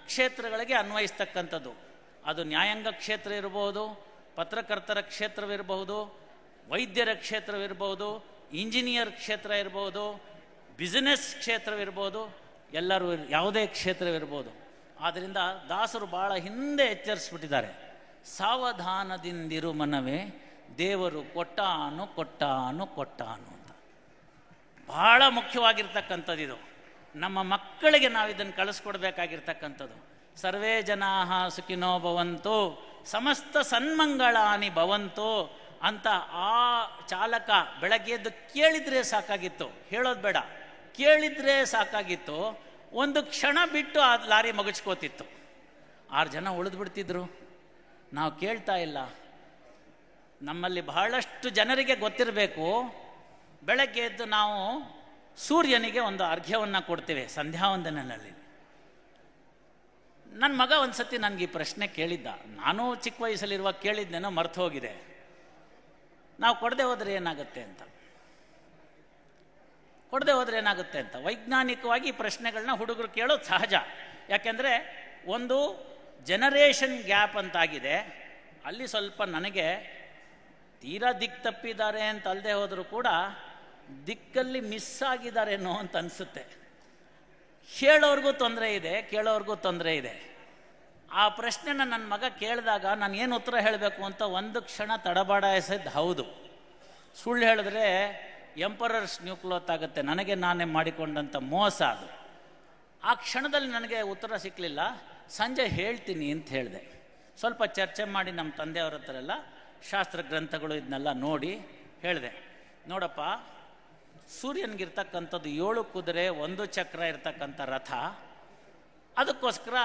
ಕ್ಷೇತ್ರಗಳಿಗೆ ಅನ್ವಯಿಸ್ತಕ್ಕಂಥದ್ದು. ಅದು ನ್ಯಾಯಾಂಗ ಕ್ಷೇತ್ರ ಇರಬಹುದು, ಪತ್ರಕರ್ತರ ಕ್ಷೇತ್ರವಿರಬಹುದು, ವೈದ್ಯರ ಕ್ಷೇತ್ರವಿರ್ಬೋದು, ಇಂಜಿನಿಯರ್ ಕ್ಷೇತ್ರ ಇರ್ಬೋದು, ಬಿಸ್ನೆಸ್ ಕ್ಷೇತ್ರವಿರ್ಬೋದು, ಎಲ್ಲರೂ ಯಾವುದೇ ಕ್ಷೇತ್ರವಿರ್ಬೋದು. ಆದ್ದರಿಂದ ದಾಸರು ಭಾಳ ಹಿಂದೆ ಎಚ್ಚರಿಸ್ಬಿಟ್ಟಿದ್ದಾರೆ. ಸಾವಧಾನದಿಂದಿರು ಮನವೇ, ದೇವರು ಕೊಟ್ಟಾನು ಕೊಟ್ಟಾನು ಕೊಟ್ಟಾನು ಅಂತ. ಭಾಳ ಮುಖ್ಯವಾಗಿರ್ತಕ್ಕಂಥದ್ದು ಇದು. ನಮ್ಮ ಮಕ್ಕಳಿಗೆ ನಾವು ಇದನ್ನು ಕಳಿಸ್ಕೊಡ್ಬೇಕಾಗಿರ್ತಕ್ಕಂಥದ್ದು. ಸರ್ವೇ ಜನಾಃ ಸುಖಿನೋ ಭವಂತು, ಸಮಸ್ತ ಸನ್ಮಂಗಳಾನಿ ಭವಂತು ಅಂತ ಆ ಚಾಲಕ ಬೆಳಗ್ಗೆ ಎದ್ದು ಕೇಳಿದರೆ ಸಾಕಾಗಿತ್ತು, ಹೇಳೋದು ಬೇಡ, ಕೇಳಿದರೆ ಸಾಕಾಗಿತ್ತು. ಒಂದು ಕ್ಷಣ ಬಿಟ್ಟು ಆ ಲಾರಿ ಮಗಚ್ಕೋತಿತ್ತು. 6 ಜನ ಉಳಿದು ಬಿಡ್ತಿದ್ರು. ನಾವು ಕೇಳ್ತಾ ಇಲ್ಲ. ನಮ್ಮಲ್ಲಿ ಬಹಳಷ್ಟು ಜನರಿಗೆ ಗೊತ್ತಿರಬೇಕು, ಬೆಳಗ್ಗೆ ಎದ್ದು ನಾವು ಸೂರ್ಯನಿಗೆ ಒಂದು ಅರ್ಘ್ಯವನ್ನು ಕೊಡ್ತೇವೆ ಸಂಧ್ಯಾವಂದನಲ್ಲಿ. ನನ್ನ ಮಗ ಒಂದು ಸತಿ ನನಗೆ ಈ ಪ್ರಶ್ನೆ ಕೇಳಿದ್ದ. ನಾನು ಚಿಕ್ಕ ವಯಸ್ಸಲ್ಲಿರುವಾಗ ಕೇಳಿದ್ನೇನೋ ಮರ್ತು ಹೋಗಿದೆ. ನಾವು ಕೊಡದೆ ಹೋದರೆ ಏನಾಗುತ್ತೆ ಅಂತ, ಕೊಡದೆ ಹೋದರೆ ಏನಾಗುತ್ತೆ ಅಂತ ವೈಜ್ಞಾನಿಕವಾಗಿ ಈ ಪ್ರಶ್ನೆಗಳನ್ನ ಹುಡುಗರು ಕೇಳೋದು ಸಹಜ. ಯಾಕೆಂದರೆ ಒಂದು ಜನರೇಷನ್ ಗ್ಯಾಪ್ ಅಂತಾಗಿದೆ. ಅಲ್ಲಿ ಸ್ವಲ್ಪ ನನಗೆ ತೀರಾ ದಿಕ್ಕು ತಪ್ಪಿದ್ದಾರೆ ಅಂತ ಅಲ್ಲದೆ ಹೋದರೂ ಕೂಡ ದಿಕ್ಕಲ್ಲಿ ಮಿಸ್ ಆಗಿದ್ದಾರೇನೋ ಅಂತ ಅನಿಸುತ್ತೆ. ಹೇಳೋರ್ಗೂ ತೊಂದರೆ ಇದೆ, ಕೇಳೋರ್ಗೂ ತೊಂದರೆ ಇದೆ. ಆ ಪ್ರಶ್ನೆನ ನನ್ನ ಮಗ ಕೇಳಿದಾಗ ನಾನು ಏನು ಉತ್ತರ ಹೇಳಬೇಕು ಅಂತ ಒಂದು ಕ್ಷಣ ತಡಬಾಡಿಸಿದ್ದು ಹೌದು. ಸುಳ್ಳು ಹೇಳಿದ್ರೆ ಎಂಪರರ್ಸ್ ನ್ಯೂ ಕ್ಲೋತ್ ಆಗುತ್ತೆ, ನನಗೆ ನಾನೇ ಮಾಡಿಕೊಂಡಂಥ ಮೋಸ ಅದು. ಆ ಕ್ಷಣದಲ್ಲಿ ನನಗೆ ಉತ್ತರ ಸಿಕ್ಕಲಿಲ್ಲ. ಸಂಜೆ ಹೇಳ್ತೀನಿ ಅಂತ ಹೇಳಿದೆ. ಸ್ವಲ್ಪ ಚರ್ಚೆ ಮಾಡಿ ನಮ್ಮ ತಂದೆಯವ್ರ ಹತ್ರ ಎಲ್ಲ ಶಾಸ್ತ್ರ ಗ್ರಂಥಗಳು ಇದನ್ನೆಲ್ಲ ನೋಡಿ ಹೇಳಿದೆ, ನೋಡಪ್ಪ, ಸೂರ್ಯನಿಗಿರ್ತಕ್ಕಂಥದ್ದು 7 ಕುದುರೆ 1 ಚಕ್ರ ಇರ್ತಕ್ಕಂಥ ರಥ. ಅದಕ್ಕೋಸ್ಕರ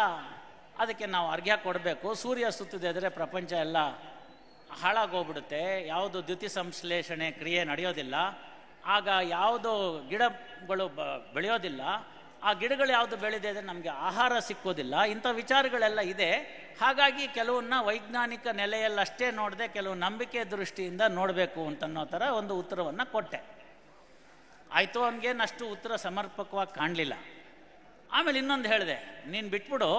ಅದಕ್ಕೆ ನಾವು ಅರ್ಘ್ಯ ಕೊಡಬೇಕು. ಸೂರ್ಯ ಸುತ್ತಿದ್ರೆ ಪ್ರಪಂಚ ಎಲ್ಲ ಹಾಳಾಗೋಗ್ಬಿಡುತ್ತೆ, ಯಾವುದು ದ್ಯುತಿ ಸಂಶ್ಲೇಷಣೆ ಕ್ರಿಯೆ ನಡೆಯೋದಿಲ್ಲ, ಆಗ ಯಾವುದು ಗಿಡಗಳು ಬೆಳೆಯೋದಿಲ್ಲ, ಆ ಗಿಡಗಳು ಯಾವುದು ಬೆಳೆದಿದೆ ನಮಗೆ ಆಹಾರ ಸಿಕ್ಕೋದಿಲ್ಲ. ಇಂಥ ವಿಚಾರಗಳೆಲ್ಲ ಇದೆ. ಹಾಗಾಗಿ ಕೆಲವನ್ನ ವೈಜ್ಞಾನಿಕ ನೆಲೆಯಲ್ಲಷ್ಟೇ ನೋಡದೆ ಕೆಲವು ನಂಬಿಕೆ ದೃಷ್ಟಿಯಿಂದ ನೋಡಬೇಕು ಅಂತನ್ನೋ ಥರ ಒಂದು ಉತ್ತರವನ್ನು ಕೊಟ್ಟೆ. ಆಯಿತು, ಅವನಿಗೇನು ಅಷ್ಟು ಉತ್ತರ ಸಮರ್ಪಕವಾಗಿ ಕಾಣಲಿಲ್ಲ. ಆಮೇಲೆ ಇನ್ನೊಂದು ಹೇಳಿದೆ, ನೀನು ಬಿಟ್ಬಿಡು,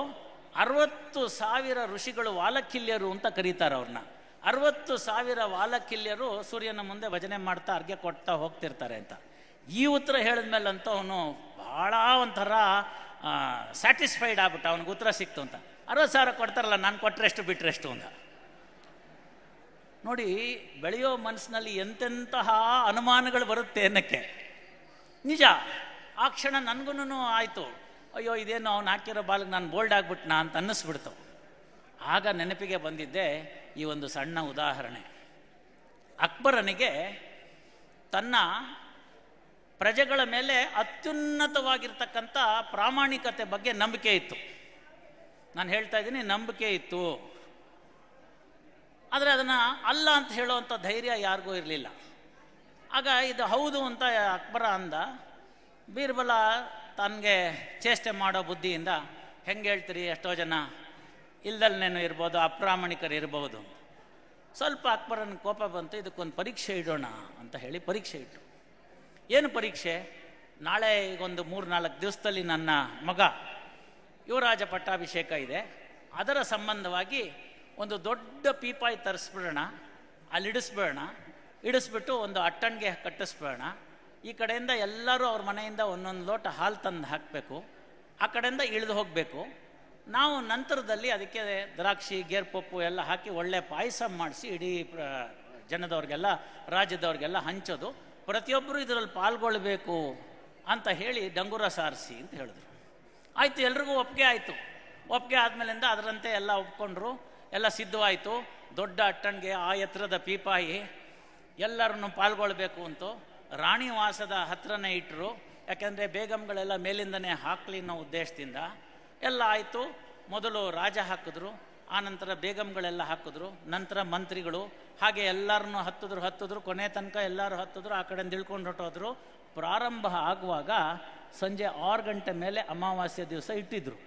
60,000 ಋಷಿಗಳು ವಾಲಕಿಲ್ಯರು ಅಂತ ಕರೀತಾರೆ ಅವ್ರನ್ನ. 60,000 ವಾಲಕಿಲ್ಯರು ಸೂರ್ಯನ ಮುಂದೆ ಭಜನೆ ಮಾಡ್ತಾ ಅರ್ಘ್ಯ ಕೊಡ್ತಾ ಹೋಗ್ತಿರ್ತಾರೆ ಅಂತ. ಈ ಉತ್ತರ ಹೇಳಿದ್ಮೇಲಂತೂ ಅವನು ಭಾಳ ಒಂಥರ ಸ್ಯಾಟಿಸ್ಫೈಡ್ ಆಗ್ಬಿಟ್ಟ. ಅವನಿಗೆ ಉತ್ತರ ಸಿಕ್ತು ಅಂತ. 60,000 ಕೊಡ್ತಾರಲ್ಲ, ನಾನು ಕೊಟ್ಟರೆಷ್ಟು ಬಿಟ್ಟರೆಷ್ಟು ಅಂತ. ನೋಡಿ, ಬೆಳೆಯೋ ಮನಸ್ಸಿನಲ್ಲಿ ಎಂತೆಂತಹ ಅನುಮಾನಗಳು ಬರುತ್ತೆ ಅನ್ನಕ್ಕೆ. ನಿಜ, ಆ ಕ್ಷಣ ನನಗೂ ಆಯಿತು, ಅಯ್ಯೋ ಇದೇನು ಅವ್ನು ಹಾಕಿರೋ ಬಾಲಿಗೆ ನಾನು ಬೋಲ್ಡ್ ಆಗ್ಬಿಟ್ನಾ ಅಂತ ಅನ್ನಿಸ್ಬಿಡ್ತು. ಆಗ ನೆನಪಿಗೆ ಬಂದಿದ್ದೆ ಈ ಒಂದು ಸಣ್ಣ ಉದಾಹರಣೆ. ಅಕ್ಬರನಿಗೆ ತನ್ನ ಪ್ರಜೆಗಳ ಮೇಲೆ ಅತ್ಯುನ್ನತವಾಗಿರ್ತಕ್ಕಂಥ ಪ್ರಾಮಾಣಿಕತೆ ಬಗ್ಗೆ ನಂಬಿಕೆ ಇತ್ತು. ನಾನು ಹೇಳ್ತಾ ಇದ್ದೀನಿ, ನಂಬಿಕೆ ಇತ್ತು. ಆದರೆ ಅದನ್ನು ಅಲ್ಲ ಅಂತ ಹೇಳುವಂಥ ಧೈರ್ಯ ಯಾರಿಗೂ ಇರಲಿಲ್ಲ. ಆಗ ಇದು ಹೌದು ಅಂತ ಅಕ್ಬರ ಅಂದ. ಬೀರ್ಬಲ ತನಗೆ ಚೇಷ್ಟೆ ಮಾಡೋ ಬುದ್ಧಿಯಿಂದ, ಹೆಂಗೆ ಹೇಳ್ತೀರಿ, ಎಷ್ಟೋ ಜನ ಇಲ್ದಲ್ನೇನು ಇರ್ಬೋದು, ಅಪ್ರಾಮಾಣಿಕರು ಇರ್ಬೋದು. ಸ್ವಲ್ಪ ಅಕ್ಬರನ ಕೋಪ ಬಂತು, ಇದಕ್ಕೊಂದು ಪರೀಕ್ಷೆ ಇಡೋಣ ಅಂತ ಹೇಳಿ ಪರೀಕ್ಷೆ ಇಟ್ಟು. ಏನು ಪರೀಕ್ಷೆ? ನಾಳೆ ಈಗೊಂದು 3-4 ದಿವಸದಲ್ಲಿ ನನ್ನ ಮಗ ಯುವರಾಜ ಪಟ್ಟಾಭಿಷೇಕ ಇದೆ, ಅದರ ಸಂಬಂಧವಾಗಿ ಒಂದು ದೊಡ್ಡ ಪೀಪಾಯಿ ತರಿಸ್ಬಿಡೋಣ, ಅಲ್ಲಿ ಇಡಿಸ್ಬಿಟ್ಟು ಒಂದು ಅಟ್ಟಣಿಗೆ ಕಟ್ಟಿಸ್ಬೇಡ. ಈ ಕಡೆಯಿಂದ ಎಲ್ಲರೂ ಅವ್ರ ಮನೆಯಿಂದ ಒಂದೊಂದು ಲೋಟ ಹಾಲು ತಂದು ಹಾಕಬೇಕು, ಆ ಕಡೆಯಿಂದ ಇಳಿದು ಹೋಗಬೇಕು. ನಾವು ನಂತರದಲ್ಲಿ ಅದಕ್ಕೆ ದ್ರಾಕ್ಷಿ ಗೇರ್ಪಪ್ಪು ಎಲ್ಲ ಹಾಕಿ ಒಳ್ಳೆ ಪಾಯಸ ಮಾಡಿಸಿ ಇಡೀ ಜನದವ್ರಿಗೆಲ್ಲ, ರಾಜ್ಯದವ್ರಿಗೆಲ್ಲ ಹಂಚೋದು, ಪ್ರತಿಯೊಬ್ಬರು ಇದರಲ್ಲಿ ಪಾಲ್ಗೊಳ್ಬೇಕು ಅಂತ ಹೇಳಿ ಡಂಗುರ ಸಾರಿಸಿ ಅಂತ ಹೇಳಿದ್ರು. ಆಯಿತು, ಎಲ್ರಿಗೂ ಒಪ್ಪಿಗೆ ಆಯಿತು. ಒಪ್ಪಿಗೆ ಆದಮೇಲಿಂದ ಅದರಂತೆ ಎಲ್ಲ ಒಪ್ಕೊಂಡ್ರು, ಎಲ್ಲ ಸಿದ್ಧವಾಯಿತು. ದೊಡ್ಡ ಅಟ್ಟಣಿಗೆ ಆ ಎತ್ತರದ ಪೀಪಾಯಿ ಎಲ್ಲರನ್ನು ಪಾಲ್ಗೊಳ್ಬೇಕು ಅಂತ ರಾಣಿವಾಸದ ಹತ್ರನೇ ಇಟ್ಟರು. ಯಾಕೆಂದರೆ ಬೇಗಂಗಳೆಲ್ಲ ಮೇಲಿಂದನೇ ಹಾಕಲಿ ಅನ್ನೋ ಉದ್ದೇಶದಿಂದ ಎಲ್ಲ ಆಯಿತು. ಮೊದಲು ರಾಜ ಹಾಕಿದ್ರು, ಆನಂತರ ಬೇಗಂಗಳೆಲ್ಲ ಹಾಕಿದ್ರು, ನಂತರ ಮಂತ್ರಿಗಳು, ಹಾಗೆ ಎಲ್ಲರನ್ನೂ ಹತ್ತಿದ್ರು. ಕೊನೆ ತನಕ ಎಲ್ಲರೂ ಹತ್ತಿದ್ರು, ಆ ಕಡೆಯಿಂದ ಇಳ್ಕೊಂಡು ಹೊಟ್ಟೋದ್ರು. ಪ್ರಾರಂಭ ಆಗುವಾಗ ಸಂಜೆ 6 ಗಂಟೆ ಮೇಲೆ ಅಮಾವಾಸ್ಯೆ ದಿವಸ ಇಟ್ಟಿದ್ರು.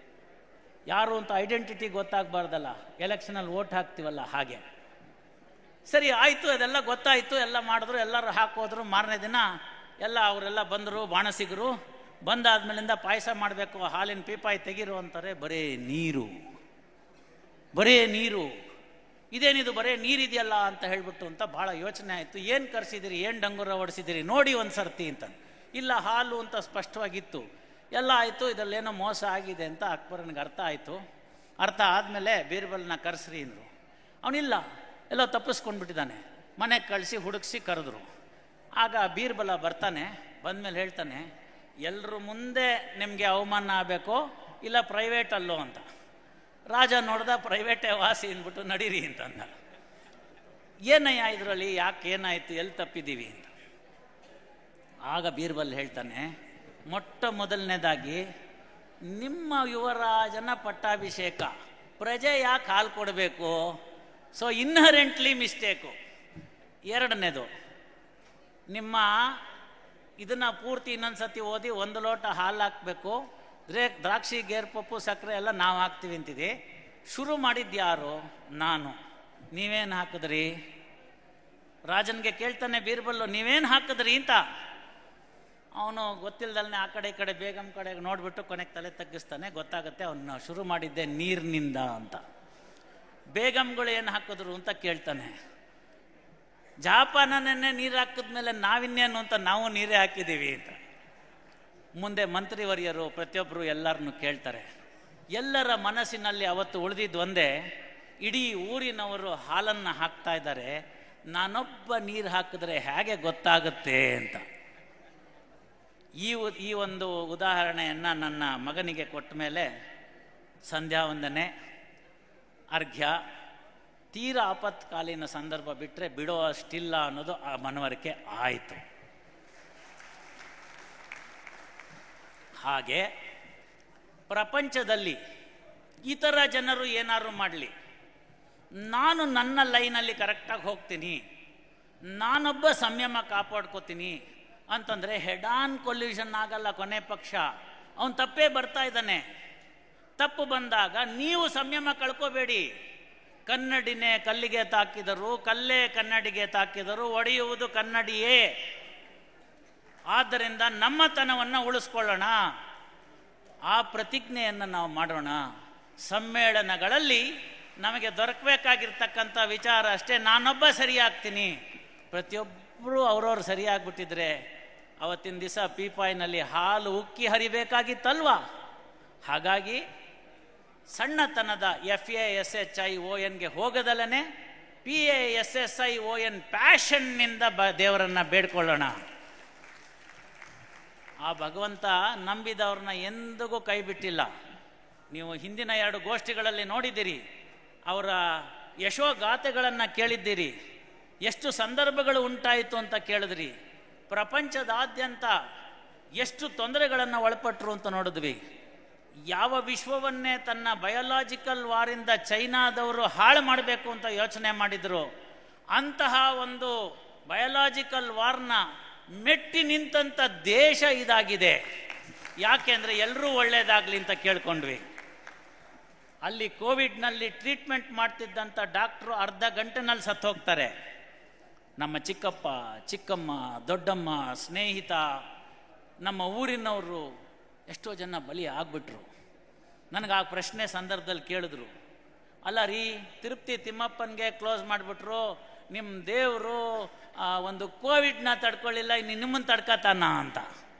ಯಾರು ಅಂತ ಐಡೆಂಟಿಟಿ ಗೊತ್ತಾಗಬಾರ್ದಲ್ಲ, ಎಲೆಕ್ಷನಲ್ಲಿ ವೋಟ್ ಹಾಕ್ತೀವಲ್ಲ ಹಾಗೆ. ಸರಿ ಆಯಿತು, ಅದೆಲ್ಲ ಗೊತ್ತಾಯಿತು, ಎಲ್ಲ ಮಾಡಿದ್ರು, ಎಲ್ಲರೂ ಹಾಕೋದ್ರು. ಮಾರನೇ ದಿನ ಎಲ್ಲ ಅವರೆಲ್ಲ ಬಂದರು, ಬಾಣಸಿಗರು. ಬಂದಾದ್ಮೇಲಿಂದ ಪಾಯಸ ಮಾಡಬೇಕು, ಹಾಲಿನ ಪೀಪಾಯಿ ತೆಗೀರು ಅಂತಾರೆ. ಬರೇ ನೀರು. ಇದೇನಿದು ಬರೇ ನೀರಿದೆಯಲ್ಲ ಅಂತ ಹೇಳ್ಬಿಟ್ಟು ಅಂತ ಭಾಳ ಯೋಚನೆ ಆಯಿತು. ಏನು ಕರೆಸಿದಿರಿ, ಏನು ಡಂಗುರ ಹೊಡಿಸಿದಿರಿ ನೋಡಿ ಒಂದು ಸರ್ತಿ ಅಂತ. ಇಲ್ಲ ಹಾಲು ಅಂತ ಸ್ಪಷ್ಟವಾಗಿತ್ತು. ಎಲ್ಲ ಆಯಿತು, ಇದರಲ್ಲೇನೋ ಮೋಸ ಆಗಿದೆ ಅಂತ ಅಕ್ಬರನಿಗೆ ಅರ್ಥ ಆಯಿತು. ಅರ್ಥ ಆದಮೇಲೆ ಬೀರ್ಬಲ್ನ ಕರೆಸ್ರಿ ಅಂದರು. ಅವನಿಲ್ಲ, ಎಲ್ಲೋ ತಪ್ಪಿಸ್ಕೊಂಡ್ಬಿಟ್ಟಿದ್ದಾನೆ. ಮನೆಗೆ ಕಳಿಸಿ ಹುಡುಕಿಸಿ ಕರೆದ್ರು. ಆಗ ಬೀರ್ಬಲ ಬರ್ತಾನೆ. ಬಂದಮೇಲೆ ಹೇಳ್ತಾನೆ, ಎಲ್ಲರ ಮುಂದೆ ನಿಮಗೆ ಅವಮಾನ ಆಗಬೇಕು, ಇಲ್ಲ ಪ್ರೈವೇಟಲ್ಲೋ ಅಂತ. ರಾಜ ನೋಡ್ದ, ಪ್ರೈವೇಟೇ ವಾಸಿ ಅಂದ್ಬಿಟ್ಟು ನಡೀರಿ ಅಂತಂದ. ಏನಯ್ಯ ಇದರಲ್ಲಿ, ಯಾಕೆ ಏನಾಯಿತು, ಎಲ್ಲಿ ತಪ್ಪಿದ್ದೀವಿ ಅಂತ. ಆಗ ಬೀರ್ಬಲ್ ಹೇಳ್ತಾನೆ, ಮೊಟ್ಟ ಮೊದಲನೇದಾಗಿ ನಿಮ್ಮ ಯುವರಾಜನ ಪಟ್ಟಾಭಿಷೇಕ, ಪ್ರಜೆ ಯಾಕೆ ಹಾಲು ಕೊಡಬೇಕು, ಸೊ ಇನ್ಹರೆಂಟ್ಲಿ ಮಿಸ್ಟೇಕು. ಎರಡನೇದು, ನಿಮ್ಮ ಇದನ್ನು ಪೂರ್ತಿ ಇನ್ನೊಂದು ಸತಿ ಓದಿ 1 ಲೋಟ ಹಾಲು ಹಾಕಬೇಕು, ದ್ರಾಕ್ಷಿ ಗೇರ್ಪಪ್ಪು ಸಕ್ಕರೆ ಎಲ್ಲ ನಾವು ಹಾಕ್ತೀವಿ ಅಂತಿದೆ. ಶುರು ಮಾಡಿದ್ದು ಯಾರು? ನಾನು. ನೀವೇನು ಹಾಕಿದ್ರಿ? ರಾಜನಿಗೆ ಕೇಳ್ತಾನೆ ಬೀರ್ಬಲ್ಲು, ನೀವೇನು ಹಾಕಿದ್ರಿ ಅಂತ. ಅವನು ಗೊತ್ತಿಲ್ಲದಲ್ಲೇ ಆ ಕಡೆ ಈ ಕಡೆ ಬೇಗಂ ಕಡೆಗೆ ನೋಡಿಬಿಟ್ಟು ಕೊನೆಗೆ ತಲೆ ತಗ್ಗಿಸ್ತಾನೆ. ಗೊತ್ತಾಗುತ್ತೆ ಅವನು ಶುರು ಮಾಡಿದ್ದೆ ನೀರಿನಿಂದ ಅಂತ. ಬೇಗಂಗಳು ಏನು ಹಾಕಿದ್ರು ಅಂತ ಕೇಳ್ತಾನೆ. ಜಾಪಾನನ್ನೇ ನೀರು ಹಾಕಿದ್ಮೇಲೆ ನಾವಿನ್ನೇನು ಅಂತ ನಾವು ನೀರೇ ಹಾಕಿದ್ದೀವಿ ಅಂತ. ಮುಂದೆ ಮಂತ್ರಿವರ್ಯರು ಪ್ರತಿಯೊಬ್ಬರು ಎಲ್ಲರನ್ನು ಕೇಳ್ತಾರೆ. ಎಲ್ಲರ ಮನಸ್ಸಿನಲ್ಲಿ ಅವತ್ತು ಉಳಿದಿದ್ದು ಒಂದೇ, ಇಡೀ ಊರಿನವರು ಹಾಲನ್ನು ಹಾಕ್ತಾ ಇದ್ದಾರೆ, ನಾನೊಬ್ಬ ನೀರು ಹಾಕಿದ್ರೆ ಹೇಗೆ ಗೊತ್ತಾಗುತ್ತೆ ಅಂತ. ಈ ಒಂದು ಉದಾಹರಣೆಯನ್ನು ನನ್ನ ಮಗನಿಗೆ ಕೊಟ್ಟ ಮೇಲೆ ಸಂಧ್ಯಾ ವಂದನೆ, ಅರ್ಘ್ಯ, ತೀರಾ ಆಪತ್ಕಾಲೀನ ಸಂದರ್ಭ ಬಿಟ್ಟರೆ ಬಿಡೋ ಅಷ್ಟಿಲ್ಲ ಅನ್ನೋದು ಆ ಮನವರಿಕೆ ಆಯಿತು. ಹಾಗೆ ಪ್ರಪಂಚದಲ್ಲಿ ಇತರ ಜನರು ಏನಾದ್ರು ಮಾಡಲಿ, ನಾನು ನನ್ನ ಲೈನಲ್ಲಿ ಕರೆಕ್ಟಾಗಿ ಹೋಗ್ತೀನಿ, ನಾನೊಬ್ಬ ಸಂಯಮ ಕಾಪಾಡ್ಕೋತೀನಿ ಅಂತಂದರೆ ಹೆಡ್ ಆನ್ ಕೊಲ್ಯೂಷನ್ ಆಗಲ್ಲ. ಕೊನೆ ಪಕ್ಷ ಅವನು ತಪ್ಪೇ ಬರ್ತಾ ಇದ್ದಾನೆ. ತಪ್ಪು ಬಂದಾಗ ನೀವು ಸಂಯಮ ಕಳ್ಕೋಬೇಡಿ. ಕನ್ನಡಿನೇ ಕಲ್ಲಿಗೆ ತಾಕಿದರು, ಕಲ್ಲೇ ಕನ್ನಡಿಗೆ ತಾಕಿದರು, ಒಡೆಯುವುದು ಕನ್ನಡಿಯೇ. ಆದ್ದರಿಂದ ನಮ್ಮತನವನ್ನು ಉಳಿಸ್ಕೊಳ್ಳೋಣ, ಆ ಪ್ರತಿಜ್ಞೆಯನ್ನು ನಾವು ಮಾಡೋಣ. ಸಮ್ಮೇಳನಗಳಲ್ಲಿ ನಮಗೆ ದೊರಕಬೇಕಾಗಿರ್ತಕ್ಕಂಥ ವಿಚಾರ ಅಷ್ಟೇ, ನಾನೊಬ್ಬ ಸರಿಯಾಗ್ತೀನಿ. ಪ್ರತಿಯೊಬ್ಬರು ಅವ್ರವ್ರು ಸರಿಯಾಗ್ಬಿಟ್ಟಿದ್ರೆ ಅವತ್ತಿನ ದಿವಸ ಪೀಪಾಯಿನಲ್ಲಿ ಹಾಲು ಉಕ್ಕಿ ಹರಿಬೇಕಾಗಿತ್ತಲ್ವಾ. ಹಾಗಾಗಿ ಸಣ್ಣತನದ FASHIONಗೆ ಹೋಗದಲ್ಲೇ PASSION ಪ್ಯಾಷನ್ನಿಂದ ದೇವರನ್ನು ಬೇಡ್ಕೊಳ್ಳೋಣ. ಆ ಭಗವಂತ ನಂಬಿದವ್ರನ್ನ ಎಂದಿಗೂ ಕೈ ಬಿಟ್ಟಿಲ್ಲ. ನೀವು ಹಿಂದಿನ 2 ಗೋಷ್ಠಿಗಳಲ್ಲಿ ನೋಡಿದ್ದೀರಿ, ಅವರ ಯಶೋಗಾಥೆಗಳನ್ನು ಕೇಳಿದ್ದೀರಿ, ಎಷ್ಟು ಸಂದರ್ಭಗಳು ಉಂಟಾಯಿತು ಅಂತ ಕೇಳಿದ್ರಿ. ಪ್ರಪಂಚದಾದ್ಯಂತ ಎಷ್ಟು ತೊಂದರೆಗಳನ್ನು ಒಳಪಟ್ಟರು ಅಂತ ನೋಡಿದ್ವಿ. ಯಾವ ವಿಶ್ವವನ್ನೇ ತನ್ನ ಬಯೋಲಾಜಿಕಲ್ ವಾರಿಂದ ಚೈನಾದವರು ಹಾಳು ಮಾಡಬೇಕು ಅಂತ ಯೋಚನೆ ಮಾಡಿದರು, ಅಂತಹ ಒಂದು ಬಯೋಲಾಜಿಕಲ್ ವಾರ್ನ ಮೆಟ್ಟಿ ನಿಂತಂಥ ದೇಶ ಇದಾಗಿದೆ. ಯಾಕೆಂದರೆ ಎಲ್ಲರೂ ಒಳ್ಳೆಯದಾಗಲಿ ಅಂತ ಕೇಳ್ಕೊಂಡ್ವಿ. ಅಲ್ಲಿ ಕೋವಿಡ್ನಲ್ಲಿ ಟ್ರೀಟ್ಮೆಂಟ್ ಮಾಡ್ತಿದ್ದಂಥ ಡಾಕ್ಟ್ರು ಅರ್ಧ ಗಂಟೆನಲ್ಲಿ ಸತ್ತು ಹೋಗ್ತಾರೆ. ನಮ್ಮ ಚಿಕ್ಕಪ್ಪ, ಚಿಕ್ಕಮ್ಮ, ದೊಡ್ಡಮ್ಮ, ಸ್ನೇಹಿತ, ನಮ್ಮ ಊರಿನವರು ಎಷ್ಟೋ ಜನ ಬಲಿ ಆಗ್ಬಿಟ್ರು. ನನಗೆ ಆ ಪ್ರಶ್ನೆ ಸಂದರ್ಭದಲ್ಲಿ ಕೇಳಿದ್ರು, ಅಲ್ಲ ರೀ, ತಿರುಪತಿ ತಿಮ್ಮಪ್ಪನಿಗೆ ಕ್ಲೋಸ್ ಮಾಡಿಬಿಟ್ರು, ನಿಮ್ಮ ದೇವರು ಒಂದು ಕೋವಿಡ್ನ ತಡ್ಕೊಳ್ಳಿಲ್ಲ, ಇನ್ನು ನಿಮ್ಮನ್ನು ತಡ್ಕತಾನ ಅಂತ.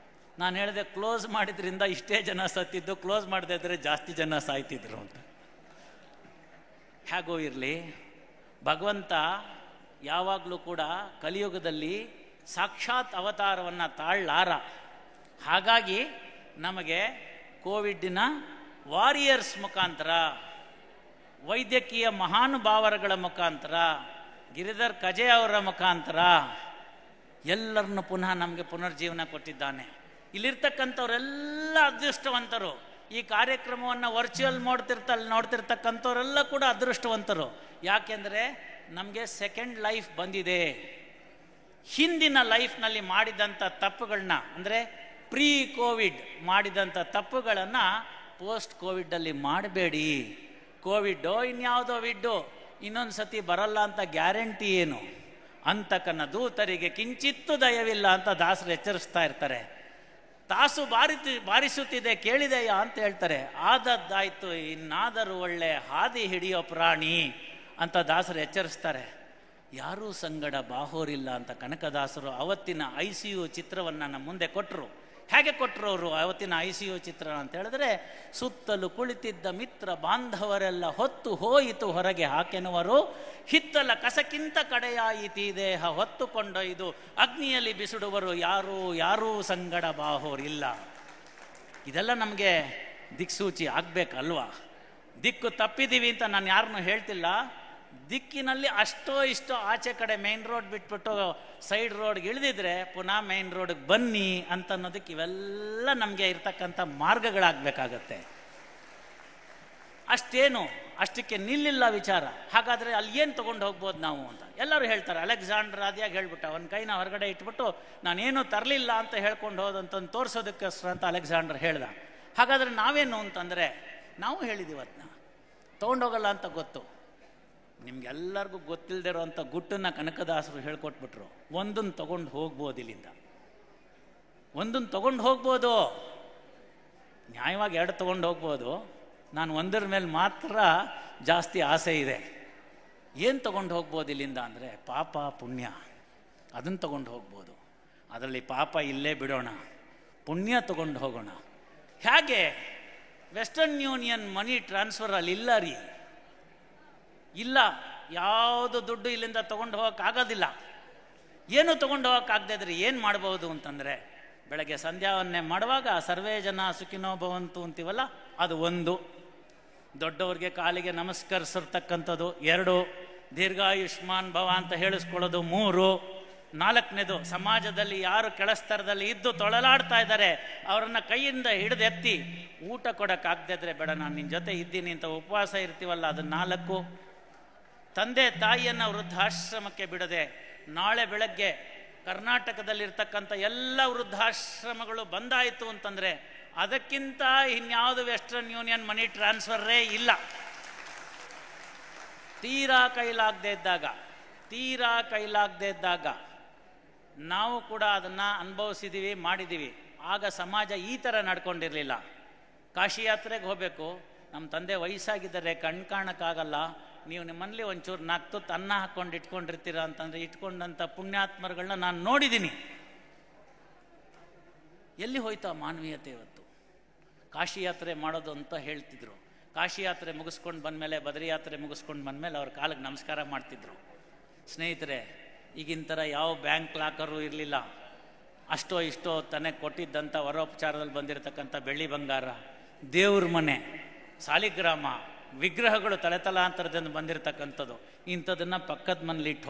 ನಾನು ಹೇಳಿದೆ, ಕ್ಲೋಸ್ ಮಾಡಿದ್ರಿಂದ ಇಷ್ಟೇ ಜನ ಸತ್ತಿದ್ದು, ಕ್ಲೋಸ್ ಮಾಡದೇ ಇದ್ದರೆ ಜಾಸ್ತಿ ಜನ ಸಾಯ್ತಿದ್ರು ಅಂತ. ಹೇಗೋ ಇರಲಿ, ಭಗವಂತ ಯಾವಾಗಲೂ ಕೂಡ ಕಲಿಯುಗದಲ್ಲಿ ಸಾಕ್ಷಾತ್ ಅವತಾರವನ್ನು ತಾಳಲಾರ. ಹಾಗಾಗಿ ನಮಗೆ ಕೋವಿಡ್ಡಿನ ವಾರಿಯರ್ಸ್ ಮುಖಾಂತರ, ವೈದ್ಯಕೀಯ ಮಹಾನುಭಾವರುಗಳ ಮುಖಾಂತರ, ಗಿರಿಧರ್ ಕಜೆ ಅವರ ಮುಖಾಂತರ ಎಲ್ಲರನ್ನು ಪುನಃ ನಮಗೆ ಪುನರ್ಜೀವನ ಕೊಟ್ಟಿದ್ದಾನೆ. ಇಲ್ಲಿರ್ತಕ್ಕಂಥವರೆಲ್ಲ ಅದೃಷ್ಟವಂತರು. ಈ ಕಾರ್ಯಕ್ರಮವನ್ನು ವರ್ಚುವಲ್ ನೋಡ್ತಿರ್ತಕ್ಕಂಥವರೆಲ್ಲ ಕೂಡ ಅದೃಷ್ಟವಂತರು. ಯಾಕೆಂದರೆ ನಮಗೆ ಸೆಕೆಂಡ್ ಲೈಫ್ ಬಂದಿದೆ. ಹಿಂದಿನ ಲೈಫ್ನಲ್ಲಿ ಮಾಡಿದಂಥ ತಪ್ಪುಗಳನ್ನ, ಅಂದರೆ ಪ್ರೀ ಕೋವಿಡ್ ಮಾಡಿದಂಥ ತಪ್ಪುಗಳನ್ನು ಪೋಸ್ಟ್ ಕೋವಿಡಲ್ಲಿ ಮಾಡಬೇಡಿ. ಕೋವಿಡ್ಡೋ ಇನ್ಯಾವುದೋ ವಿಡ್ಡೋ ಇನ್ನೊಂದು ಸತಿ ಬರಲ್ಲ ಅಂತ ಗ್ಯಾರಂಟಿ ಏನು? ಅಂತಕನ ದೂತರಿಗೆ ಕಿಂಚಿತ್ತೂ ದಯವಿಲ್ಲ ಅಂತ ದಾಸರು ಎಚ್ಚರಿಸ್ತಾ ಇರ್ತಾರೆ. ತಾಸು ಬಾರಿಸುತ್ತಿದೆ ಕೇಳಿದೆಯಾ ಅಂತ ಹೇಳ್ತಾರೆ. ಆದದ್ದಾಯ್ತು, ಇನ್ನಾದರೂ ಒಳ್ಳೆ ಹಾದಿ ಹಿಡಿಯೋ ಪ್ರಾಣಿ ಅಂತ ದಾಸರು ಎಚ್ಚರಿಸ್ತಾರೆ. ಯಾರೂ ಸಂಗಡ ಬಾಹೋರಿಲ್ಲ ಅಂತ ಕನಕದಾಸರು ಅವತ್ತಿನ ICU ಚಿತ್ರವನ್ನು ನಮ್ಮ ಮುಂದೆ ಕೊಟ್ಟರು. ಹೇಗೆ ಕೊಟ್ಟರು ಅವರು ಅವತ್ತಿನ ICU ಚಿತ್ರ ಅಂತ ಹೇಳಿದ್ರೆ, ಸುತ್ತಲೂ ಕುಳಿತಿದ್ದ ಮಿತ್ರ ಬಾಂಧವರೆಲ್ಲ ಹೊತ್ತು ಹೋಯಿತು ಹೊರಗೆ ಹಾಕೆನುವರು, ಹಿತ್ತಲ ಕಸಕ್ಕಿಂತ ಕಡೆಯಾಯಿತಿ ದೇಹ ಹೊತ್ತುಕೊಂಡೊಯ್ದು ಅಗ್ನಿಯಲ್ಲಿ ಬಿಸಿಡುವರು, ಯಾರೂ ಸಂಗಡ ಬಾಹೋರಿಲ್ಲ. ಇದೆಲ್ಲ ನಮಗೆ ದಿಕ್ಸೂಚಿ ಆಗಬೇಕಲ್ವಾ? ದಿಕ್ಕು ತಪ್ಪಿದ್ದೀವಿ ಅಂತ ನಾನು ಯಾರನ್ನೂ ಹೇಳ್ತಿಲ್ಲ. ದಿಕ್ಕಿನಲ್ಲಿ ಅಷ್ಟೋ ಇಷ್ಟೋ ಆಚೆ ಕಡೆ ಮೇನ್ ರೋಡ್ ಬಿಟ್ಬಿಟ್ಟು ಸೈಡ್ ರೋಡ್ಗೆ ಇಳಿದಿದ್ರೆ ಪುನಃ ಮೇನ್ ರೋಡ್ಗೆ ಬನ್ನಿ ಅಂತ ಅನ್ನೋದಕ್ಕೆ ಇವೆಲ್ಲ ನಮಗೆ ಇರ್ತಕ್ಕಂಥ ಮಾರ್ಗಗಳಾಗಬೇಕಾಗತ್ತೆ. ಅಷ್ಟಕ್ಕೆ ನಿಲ್ಲಿಲ್ಲ ವಿಚಾರ. ಹಾಗಾದರೆ ಅಲ್ಲಿ ಏನು ತೊಗೊಂಡು ಹೋಗ್ಬೋದು ನಾವು ಅಂತ ಎಲ್ಲರೂ ಹೇಳ್ತಾರೆ. ಅಲೆಕ್ಸಾಂಡರ್ ಆದಿಯಾಗಿ ಹೇಳ್ಬಿಟ್ಟ, ಒಂದು ಕೈನ ಹೊರಗಡೆ ಇಟ್ಬಿಟ್ಟು ನಾನೇನು ತರಲಿಲ್ಲ ಅಂತ ಹೇಳ್ಕೊಂಡು ಹೋದಂತಂದು ತೋರಿಸೋದಕ್ಕೋಸ್ಕರ ಅಂತ ಅಲೆಕ್ಸಾಂಡರ್ ಹೇಳ್ದ. ಹಾಗಾದರೆ ನಾವೇನು ಅಂತಂದರೆ, ನಾವು ಹೇಳಿದ್ದೀವಿ ಅದನ್ನ ತೊಗೊಂಡೋಗಲ್ಲ ಅಂತ ಗೊತ್ತು. ನಿಮ್ಗೆಲ್ಲರಿಗೂ ಗೊತ್ತಿಲ್ಲದೆ ಇರೋವಂಥ ಗುಟ್ಟನ್ನು ಕನಕದಾಸರು ಹೇಳ್ಕೊಟ್ಬಿಟ್ರು. ಒಂದನ್ನು ತೊಗೊಂಡು ಹೋಗ್ಬೋದು, ಇಲ್ಲಿಂದ ಒಂದನ್ನು ತೊಗೊಂಡು ಹೋಗ್ಬೋದು, ನ್ಯಾಯವಾಗಿ 2 ತೊಗೊಂಡು ಹೋಗ್ಬೋದು. ನಾನು ಒಂದರ ಮೇಲೆ ಮಾತ್ರ ಜಾಸ್ತಿ ಆಸೆ ಇದೆ. ಏನು ತೊಗೊಂಡು ಹೋಗ್ಬೋದು ಇಲ್ಲಿಂದ ಅಂದರೆ, ಪಾಪ ಪುಣ್ಯ ಅದನ್ನು ತೊಗೊಂಡು ಹೋಗ್ಬೋದು. ಅದರಲ್ಲಿ ಪಾಪ ಇಲ್ಲೇ ಬಿಡೋಣ, ಪುಣ್ಯ ತೊಗೊಂಡು ಹೋಗೋಣ. ಹೇಗೆ? ವೆಸ್ಟರ್ನ್ ಯೂನಿಯನ್ ಮನಿ ಟ್ರಾನ್ಸ್ಫರ್ ಅಲ್ಲಿ ಇಲ್ಲ ರೀ, ಇಲ್ಲ. ಯಾವುದು ದುಡ್ಡು ಇಲ್ಲಿಂದ ತೊಗೊಂಡು ಹೋಗೋಕ್ಕಾಗೋದಿಲ್ಲ. ಏನು ತೊಗೊಂಡು ಹೋಗೋಕ್ಕಾಗದೇ ಇದ್ರೆ ಏನು ಮಾಡ್ಬೋದು ಅಂತಂದರೆ, ಬೆಳಗ್ಗೆ ಸಂಧ್ಯಾವನ್ನೇ ಮಾಡುವಾಗ ಸರ್ವೇ ಜನ ಸುಖಿನೋ ಭವಂತು ಅಂತೀವಲ್ಲ, ಅದು 1. ದೊಡ್ಡವ್ರಿಗೆ ಕಾಲಿಗೆ ನಮಸ್ಕರಿಸಿರ್ತಕ್ಕಂಥದ್ದು 2. ದೀರ್ಘಾಯುಷ್ಮಾನ್ ಭವ ಅಂತ ಹೇಳಿಸ್ಕೊಳ್ಳೋದು 3. 4ನೇದು, ಸಮಾಜದಲ್ಲಿ ಯಾರು ಕೆಳಸ್ತರದಲ್ಲಿ ಇದ್ದು ತೊಳಲಾಡ್ತಾ ಇದ್ದಾರೆ ಅವರನ್ನು ಕೈಯಿಂದ ಹಿಡಿದೆತ್ತಿ ಊಟ ಕೊಡೋಕ್ಕಾಗದಿದ್ರೆ, ಬೇಡ ನಾನು ನಿನ್ನ ಜೊತೆ ಇದ್ದೀನಿ ಅಂತ ಉಪವಾಸ ಇರ್ತೀವಲ್ಲ, ಅದು 4. ತಂದೆ ತಾಯಿಯನ್ನು ವೃದ್ಧಾಶ್ರಮಕ್ಕೆ ಬಿಡದೆ, ನಾಳೆ ಬೆಳಗ್ಗೆ ಕರ್ನಾಟಕದಲ್ಲಿರ್ತಕ್ಕಂಥ ಎಲ್ಲ ವೃದ್ಧಾಶ್ರಮಗಳು ಬಂದಾಯಿತು ಅಂತಂದರೆ ಅದಕ್ಕಿಂತ ಇನ್ಯಾವುದು ವೆಸ್ಟರ್ನ್ ಯೂನಿಯನ್ ಮನಿ ಟ್ರಾನ್ಸ್ಫರೇ ಇಲ್ಲ. ತೀರಾ ಕೈಲಾಗದೇ ಇದ್ದಾಗ ನಾವು ಕೂಡ ಅದನ್ನು ಅನುಭವಿಸಿದ್ದೀವಿ, ಮಾಡಿದ್ದೀವಿ. ಆಗ ಸಮಾಜ ಈ ಥರ ನಡ್ಕೊಂಡಿರಲಿಲ್ಲ. ಕಾಶಿ ಯಾತ್ರೆಗೆ ಹೋಗಬೇಕು, ನಮ್ಮ ತಂದೆ ವಯಸ್ಸಾಗಿದ್ದಾರೆ, ಕಣ್ಣು ಕಾಣಕ್ಕಾಗಲ್ಲ, ನೀವು ನಿಮ್ಮಲ್ಲಿ ಒಂಚೂರು 4 ತುತ್ತು ಅನ್ನ ಹಾಕ್ಕೊಂಡು ಇಟ್ಕೊಂಡಿರ್ತೀರ ಅಂತಂದರೆ ಇಟ್ಕೊಂಡಂಥ ಪುಣ್ಯಾತ್ಮರುಗಳನ್ನ ನಾನು ನೋಡಿದ್ದೀನಿ. ಎಲ್ಲಿ ಹೋಯ್ತು ಆ ಮಾನವೀಯತೆ ಇವತ್ತು? ಕಾಶಿ ಯಾತ್ರೆ ಮಾಡೋದು ಅಂತ ಹೇಳ್ತಿದ್ರು. ಕಾಶಿ ಯಾತ್ರೆ ಮುಗಿಸ್ಕೊಂಡು ಬಂದಮೇಲೆ, ಬದ್ರಿ ಯಾತ್ರೆ ಮುಗಿಸ್ಕೊಂಡು ಬಂದಮೇಲೆ ಅವ್ರ ಕಾಲಿಗೆ ನಮಸ್ಕಾರ ಮಾಡ್ತಿದ್ರು. ಸ್ನೇಹಿತರೆ, ಈಗಿನ ಥರ ಯಾವ ಬ್ಯಾಂಕ್ ಲಾಕರು ಇರಲಿಲ್ಲ. ಅಷ್ಟೋ ಇಷ್ಟೋ ತಾನೇ ಕೊಟ್ಟಿದ್ದಂಥ ವರೋಪಚಾರದಲ್ಲಿ ಬಂದಿರತಕ್ಕಂಥ ಬೆಳ್ಳಿ ಬಂಗಾರ, ದೇವ್ರ ಮನೆ, ಸಾಲಿಗ್ರಾಮ, ವಿಗ್ರಹಗಳು ತಲೆತಲಾಂತರದಿಂದ ಬಂದಿರತಕ್ಕಂಥದ್ದು, ಇಂಥದನ್ನು ಪಕ್ಕದ ಮನೇಲಿ ಇಟ್ಟು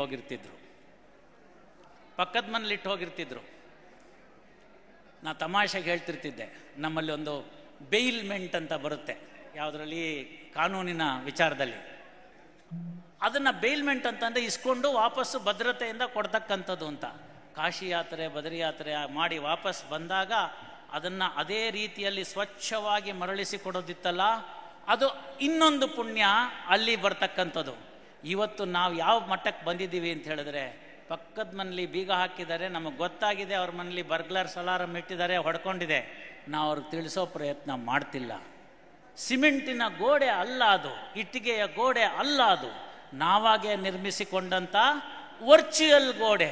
ಹೋಗಿರ್ತಿದ್ರು. ನಾ ತಮಾಷೆಗೆ ಹೇಳ್ತಿರ್ತಿದ್ದೆ, ನಮ್ಮಲ್ಲಿ ಒಂದು ಬೇಲ್ಮೆಂಟ್ ಅಂತ ಬರುತ್ತೆ ಯಾವುದರಲ್ಲಿ, ಕಾನೂನಿನ ವಿಚಾರದಲ್ಲಿ. ಅದನ್ನು ಬೇಲ್ಮೆಂಟ್ ಅಂತಂದರೆ ಇಸ್ಕೊಂಡು ವಾಪಸ್ಸು ಭದ್ರತೆಯಿಂದ ಕೊಡ್ತಕ್ಕಂಥದ್ದು ಅಂತ. ಕಾಶಿ ಯಾತ್ರೆ ಬದರಿ ಯಾತ್ರೆ ಮಾಡಿ ವಾಪಸ್ ಬಂದಾಗ ಅದನ್ನು ಅದೇ ರೀತಿಯಲ್ಲಿ ಸ್ವಚ್ಛವಾಗಿ ಮರಳಿಸಿ ಕೊಡೋದಿತ್ತಲ್ಲ, ಅದು ಇನ್ನೊಂದು ಪುಣ್ಯ ಅಲ್ಲಿ ಬರ್ತಕ್ಕಂಥದ್ದು. ಇವತ್ತು ನಾವು ಯಾವ ಮಟ್ಟಕ್ಕೆ ಬಂದಿದ್ದೀವಿ ಅಂತ ಹೇಳಿದ್ರೆ, ಪಕ್ಕದ ಮನೇಲಿ ಬೀಗ ಹಾಕಿದ್ದಾರೆ, ನಮಗೆ ಗೊತ್ತಾಗಿದೆ ಅವ್ರ ಮನೇಲಿ ಬರ್ಗ್ಲರ್ಸ್ ಅಲಾರಂ ಇಟ್ಟಿದ್ದಾರೆ, ಹೊಡ್ಕೊಂಡಿದೆ, ನಾವು ಅವ್ರಿಗೆ ತಿಳಿಸೋ ಪ್ರಯತ್ನ ಮಾಡ್ತಿಲ್ಲ. ಸಿಮೆಂಟಿನ ಗೋಡೆ ಅಲ್ಲ ಅದು, ಇಟ್ಟಿಗೆಯ ಗೋಡೆ ಅಲ್ಲ ಅದು, ನಾವಾಗೇ ನಿರ್ಮಿಸಿಕೊಂಡಂಥ ವರ್ಚುವಲ್ ಗೋಡೆ.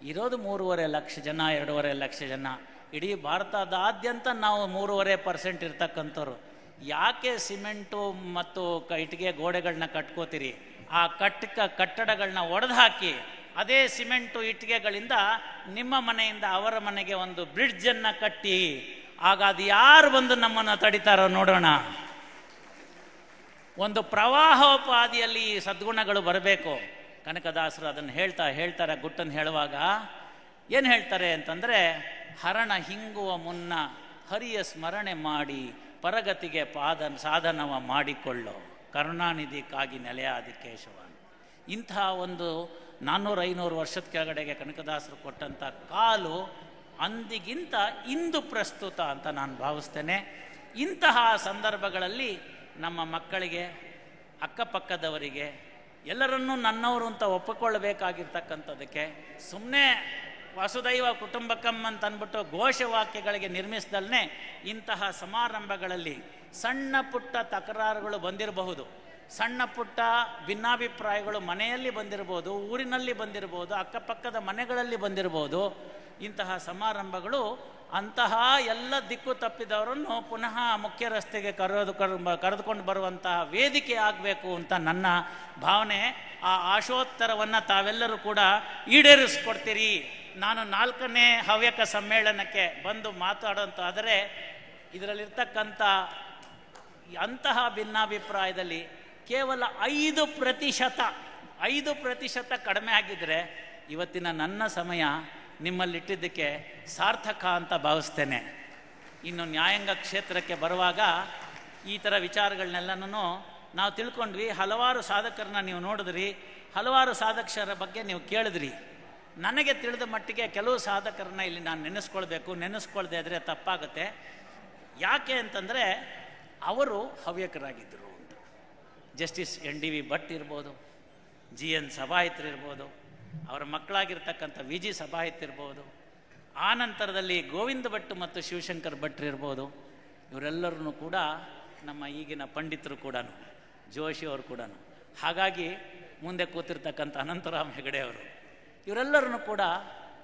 ಇರೋದು 3.5 ಲಕ್ಷ ಜನ, 2.5 ಲಕ್ಷ ಜನ. ಇಡೀ ಭಾರತದಾದ್ಯಂತ ನಾವು 3.5% ಇರ್ತಕ್ಕಂಥವ್ರು. ಯಾಕೆ ಸಿಮೆಂಟು ಮತ್ತು ಇಟ್ಟಿಗೆ ಗೋಡೆಗಳನ್ನ ಕಟ್ಕೋತೀರಿ? ಆ ಕಟ್ಟಡಗಳನ್ನ ಒಡೆದು ಹಾಕಿ ಅದೇ ಸಿಮೆಂಟು ಇಟ್ಟಿಗೆಗಳಿಂದ ನಿಮ್ಮ ಮನೆಯಿಂದ ಅವರ ಮನೆಗೆ ಒಂದು ಬ್ರಿಡ್ಜನ್ನು ಕಟ್ಟಿ, ಆಗ ಅದು ಯಾರು ಬಂದು ನಮ್ಮನ್ನು ತಡಿತಾರೋ ನೋಡೋಣ. ಒಂದು ಪ್ರವಾಹೋಪಾದಿಯಲ್ಲಿ ಈ ಸದ್ಗುಣಗಳು ಬರಬೇಕು. ಕನಕದಾಸರು ಅದನ್ನು ಹೇಳ್ತಾರೆ ಗುಟ್ಟನ್ನು ಹೇಳುವಾಗ ಏನು ಹೇಳ್ತಾರೆ ಅಂತಂದರೆ, ಹರಣ ಹಿಂಗುವ ಮುನ್ನ ಹರಿಯ ಸ್ಮರಣೆ ಮಾಡಿ ಪರಗತಿಗೆ ಸಾಧನವ ಮಾಡಿಕೊಳ್ಳೋ ಕರುಣಾನಿಧಿ ಕಾಗಿ ನೆಲೆಯಾದಿ ಕೇಶವ. ಇಂತಹ ಒಂದು 400-500 ವರ್ಷದ ಕೆಳಗಡೆಗೆ ಕನಕದಾಸರು ಕೊಟ್ಟಂಥ ಕಾಲು ಅಂದಿಗಿಂತ ಇಂದು ಪ್ರಸ್ತುತ ಅಂತ ನಾನು ಭಾವಿಸ್ತೇನೆ. ಇಂತಹ ಸಂದರ್ಭಗಳಲ್ಲಿ ನಮ್ಮ ಮಕ್ಕಳಿಗೆ, ಅಕ್ಕಪಕ್ಕದವರಿಗೆ ಎಲ್ಲರನ್ನೂ ನನ್ನವರು ಅಂತ ಒಪ್ಪಿಕೊಳ್ಳಬೇಕಾಗಿರ್ತಕ್ಕಂಥದ್ದಕ್ಕೆ ಸುಮ್ಮನೆ ವಸುದೈವ ಕುಟುಂಬಕಂ ಅಂತ ಅಂದ್ಬಿಟ್ಟು ಘೋಷವಾಕ್ಯಗಳಿಗೆ ನಿರ್ಮಿಸಿದಲ್ಲೇ ಇಂತಹ ಸಮಾರಂಭಗಳಲ್ಲಿ ಸಣ್ಣ ಪುಟ್ಟ ತಕರಾರುಗಳು ಬಂದಿರಬಹುದು. ಸಣ್ಣ ಪುಟ್ಟ ಭಿನ್ನಾಭಿಪ್ರಾಯಗಳು ಮನೆಯಲ್ಲಿ ಬಂದಿರ್ಬೋದು, ಊರಿನಲ್ಲಿ ಬಂದಿರ್ಬೋದು, ಅಕ್ಕಪಕ್ಕದ ಮನೆಗಳಲ್ಲಿ ಬಂದಿರ್ಬೋದು. ಇಂತಹ ಸಮಾರಂಭಗಳು ಅಂತಹ ಎಲ್ಲ ದಿಕ್ಕು ತಪ್ಪಿದವರನ್ನು ಪುನಃ ಮುಖ್ಯ ರಸ್ತೆಗೆ ಕರೆದುಕೊಂಡು ಬರುವಂತಹ ವೇದಿಕೆ ಆಗಬೇಕು ಅಂತ ನನ್ನ ಭಾವನೆ. ಆ ಆಶೋತ್ತರವನ್ನು ತಾವೆಲ್ಲರೂ ಕೂಡ ಈಡೇರಿಸ್ಕೊಡ್ತೀರಿ. ನಾನು 4ನೇ ಹವ್ಯಕ ಸಮ್ಮೇಳನಕ್ಕೆ ಬಂದು ಮಾತಾಡೋಂತಾದರೆ ಇದರಲ್ಲಿರ್ತಕ್ಕಂಥ ಅಂತಹ ಭಿನ್ನಾಭಿಪ್ರಾಯದಲ್ಲಿ ಕೇವಲ 5% ಕಡಿಮೆ ಆಗಿದ್ದರೆ ಇವತ್ತಿನ ನನ್ನ ಸಮಯ ನಿಮ್ಮಲ್ಲಿಟ್ಟಿದ್ದಕ್ಕೆ ಸಾರ್ಥಕ ಅಂತ ಭಾವಿಸ್ತೇನೆ. ಇನ್ನು ನ್ಯಾಯಾಂಗ ಕ್ಷೇತ್ರಕ್ಕೆ ಬರುವಾಗ ಈ ಥರ ವಿಚಾರಗಳನ್ನೆಲ್ಲನೂ ನಾವು ತಿಳ್ಕೊಂಡ್ವಿ. ಹಲವಾರು ಸಾಧಕರನ್ನ ನೀವು ನೋಡಿದ್ರಿ, ಹಲವಾರು ಸಾಧಕರ ಬಗ್ಗೆ ನೀವು ಕೇಳಿದ್ರಿ. ನನಗೆ ತಿಳಿದ ಮಟ್ಟಿಗೆ ಕೆಲವು ಸಾಧಕರನ್ನ ಇಲ್ಲಿ ನಾನು ನೆನೆಸ್ಕೊಳ್ದೇ ಇದ್ದರೆ ತಪ್ಪಾಗುತ್ತೆ. ಯಾಕೆ ಅಂತಂದರೆ ಅವರು ಹವ್ಯಕರಾಗಿದ್ದರು ಅಂತ. ಜಸ್ಟಿಸ್ NDV ಭಟ್ ಇರ್ಬೋದು, GN ಸಭಾಹಿತರು ಇರ್ಬೋದು, ಅವರ ಮಕ್ಕಳಾಗಿರ್ತಕ್ಕಂಥ VG ಸಭಾಹಿತ್ ಇರ್ಬೋದು, ಆ ನಂತರದಲ್ಲಿ ಗೋವಿಂದ ಭಟ್ ಮತ್ತು ಶಿವಶಂಕರ್ ಭಟ್ರು ಇರ್ಬೋದು. ಇವರೆಲ್ಲರೂ ಕೂಡ ನಮ್ಮ ಈಗಿನ ಪಂಡಿತರು ಕೂಡ, ಜೋಶಿ ಅವರು ಕೂಡ, ಹಾಗಾಗಿ ಮುಂದೆ ಕೂತಿರ್ತಕ್ಕಂಥ ಅನಂತರಾಮ್ ಹೆಗಡೆ ಅವರು, ಇವರೆಲ್ಲರೂ ಕೂಡ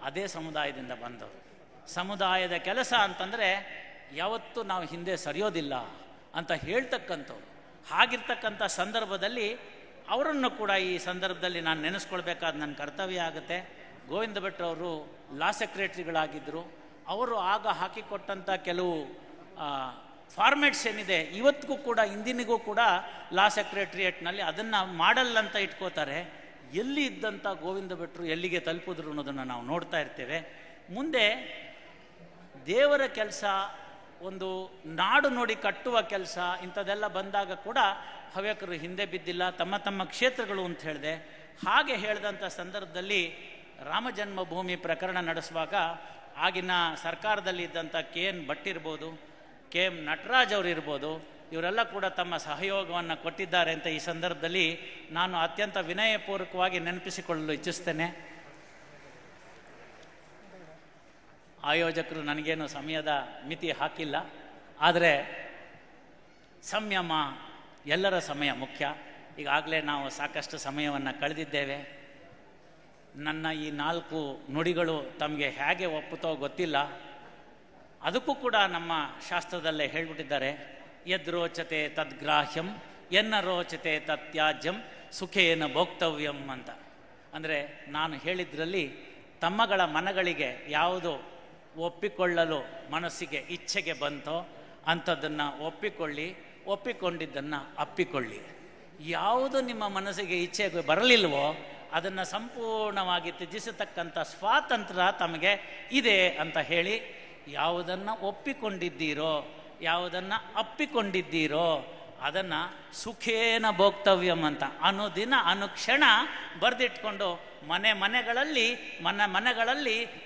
ಅದೇ ಸಮುದಾಯದಿಂದ ಬಂದವರು. ಸಮುದಾಯದ ಕೆಲಸ ಅಂತಂದರೆ ಯಾವತ್ತೂ ನಾವು ಹಿಂದೆ ಸರಿಯೋದಿಲ್ಲ ಅಂತ ಹೇಳ್ತಕ್ಕಂಥವ್ರು. ಹಾಗಿರ್ತಕ್ಕಂಥ ಸಂದರ್ಭದಲ್ಲಿ ಅವರನ್ನು ಕೂಡ ಈ ಸಂದರ್ಭದಲ್ಲಿ ನಾನು ನೆನೆಸ್ಕೊಳ್ಬೇಕಾದ ನನ್ನ ಕರ್ತವ್ಯ ಆಗುತ್ತೆ. ಗೋವಿಂದ ಭಟ್ರವರು ಲಾ ಸೆಕ್ರೆಟರಿಗಳಾಗಿದ್ದರು. ಅವರು ಆಗ ಹಾಕಿಕೊಟ್ಟಂಥ ಕೆಲವು ಫಾರ್ಮೆಟ್ಸ್ ಏನಿದೆ ಇವತ್ತಿಗೂ ಕೂಡ, ಇಂದಿನಿಗೂ ಕೂಡ ಲಾ ಸೆಕ್ರೆಟ್ರಿಯೇಟ್ನಲ್ಲಿ ಅದನ್ನು ಮಾಡಲ್ ಅಂತ ಇಟ್ಕೋತಾರೆ. ಎಲ್ಲಿ ಇದ್ದಂಥ ಗೋವಿಂದ ಭಟ್ರು ಎಲ್ಲಿಗೆ ತಲುಪಿದ್ರು ಅನ್ನೋದನ್ನು ನಾವು ನೋಡ್ತಾ ಇರ್ತೇವೆ. ಮುಂದೆ ದೇವರ ಕೆಲಸ, ಒಂದು ನಾಡು ನೋಡಿ ಕಟ್ಟುವ ಕೆಲಸ, ಇಂಥದ್ದೆಲ್ಲ ಬಂದಾಗ ಕೂಡ ಹವ್ಯಕರು ಹಿಂದೆ ಬಿದ್ದಿಲ್ಲ. ತಮ್ಮ ತಮ್ಮ ಕ್ಷೇತ್ರಗಳು ಅಂತ ಹೇಳಿದೆ. ಹಾಗೆ ಹೇಳಿದಂಥ ಸಂದರ್ಭದಲ್ಲಿ ರಾಮ ಜನ್ಮಭೂಮಿ ಪ್ರಕರಣ ನಡೆಸುವಾಗ ಆಗಿನ ಸರ್ಕಾರದಲ್ಲಿ ಇದ್ದಂಥ KN ಭಟ್ ಇರ್ಬೋದು, KM ನಟರಾಜ್ ಅವರು ಇರ್ಬೋದು, ಇವರೆಲ್ಲ ಕೂಡ ತಮ್ಮ ಸಹಯೋಗವನ್ನು ಕೊಟ್ಟಿದ್ದಾರೆ ಅಂತ ಈ ಸಂದರ್ಭದಲ್ಲಿ ನಾನು ಅತ್ಯಂತ ವಿನಯಪೂರ್ವಕವಾಗಿ ನೆನಪಿಸಿಕೊಳ್ಳಲು ಇಚ್ಛಿಸ್ತೇನೆ. ಆಯೋಜಕರು ನನಗೇನು ಸಮಯದ ಮಿತಿ ಹಾಕಿಲ್ಲ, ಆದರೆ ಸಂಯಮ, ಎಲ್ಲರ ಸಮಯ ಮುಖ್ಯ. ಈಗಾಗಲೇ ನಾವು ಸಾಕಷ್ಟು ಸಮಯವನ್ನು ಕಳೆದಿದ್ದೇವೆ. ನನ್ನ ಈ 4 ನುಡಿಗಳು ತಮಗೆ ಹೇಗೆ ಒಪ್ಪುತ್ತೋ ಗೊತ್ತಿಲ್ಲ. ಅದಕ್ಕೂ ಕೂಡ ನಮ್ಮ ಶಾಸ್ತ್ರದಲ್ಲೇ ಹೇಳಿಬಿಟ್ಟಿದ್ದಾರೆ, ಯದ್ರೋಚತೆ ತದ್ಗ್ರಾಹ್ಯಂ ಎನ್ನ ರೋಚತೆ ತತ್ಯಾಜ್ಯಂ ಸುಖೇನ ಭೋಕ್ತವ್ಯಂ ಅಂತ. ಅಂದರೆ ನಾನು ಹೇಳಿದ್ರಲ್ಲಿ ತಮ್ಮಗಳ ಮನಗಳಿಗೆ ಯಾವುದು ಒಪ್ಪಿಕೊಳ್ಳಲು ಮನಸ್ಸಿಗೆ ಇಚ್ಛೆಗೆ ಬಂತೋ ಅಂಥದ್ದನ್ನು ಒಪ್ಪಿಕೊಳ್ಳಿ, ಒಪ್ಪಿಕೊಂಡಿದ್ದನ್ನು ಅಪ್ಪಿಕೊಳ್ಳಿ. ಯಾವುದು ನಿಮ್ಮ ಮನಸ್ಸಿಗೆ ಇಚ್ಛೆಗೆ ಬರಲಿಲ್ವೋ ಅದನ್ನು ಸಂಪೂರ್ಣವಾಗಿ ತ್ಯಜಿಸತಕ್ಕಂಥ ಸ್ವಾತಂತ್ರ್ಯ ತಮಗೆ ಇದೆ ಅಂತ ಹೇಳಿ, ಯಾವುದನ್ನು ಒಪ್ಪಿಕೊಂಡಿದ್ದೀರೋ, ಯಾವುದನ್ನು ಅಪ್ಪಿಕೊಂಡಿದ್ದೀರೋ ಅದನ್ನು ಸುಖೇನ ಭೋಕ್ತವ್ಯಂ ಅಂತ ಅನುದಿನ ಅನುಕ್ಷಣ ಬರೆದಿಟ್ಕೊಂಡು ಮನೆಗಳಲ್ಲಿ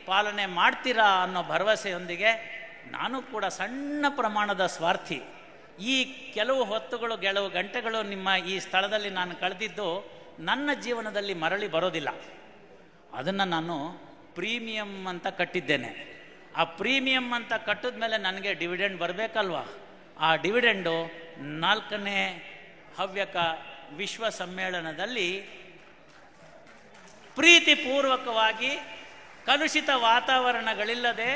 ಪಾಲನೆ ಮಾಡ್ತೀರಾ ಅನ್ನೋ ಭರವಸೆಯೊಂದಿಗೆ, ನಾನು ಕೂಡ ಸಣ್ಣ ಪ್ರಮಾಣದ ಸ್ವಾರ್ಥಿ. ಈ ಕೆಲವು ಹೊತ್ತುಗಳು, ಕೆಲವು ಗಂಟೆಗಳು ನಿಮ್ಮ ಈ ಸ್ಥಳದಲ್ಲಿ ನಾನು ಕಳೆದಿದ್ದು ನನ್ನ ಜೀವನದಲ್ಲಿ ಮರಳಿ ಬರೋದಿಲ್ಲ. ಅದನ್ನು ನಾನು ಪ್ರೀಮಿಯಂ ಅಂತ ಕಟ್ಟಿದ್ದೇನೆ. ಆ ಪ್ರೀಮಿಯಂ ಅಂತ ಕಟ್ಟಿದ ಮೇಲೆ ನನಗೆ ಡಿವಿಡೆಂಡ್ ಬರಬೇಕಲ್ವಾ? ಆ ಡಿವಿಡೆಂಡು 4ನೇ ಹವ್ಯಕ ವಿಶ್ವ ಸಮ್ಮೇಳನದಲ್ಲಿ ಪ್ರೀತಿಪೂರ್ವಕವಾಗಿ, ಕಲುಷಿತ ವಾತಾವರಣಗಳಿಲ್ಲದೆ,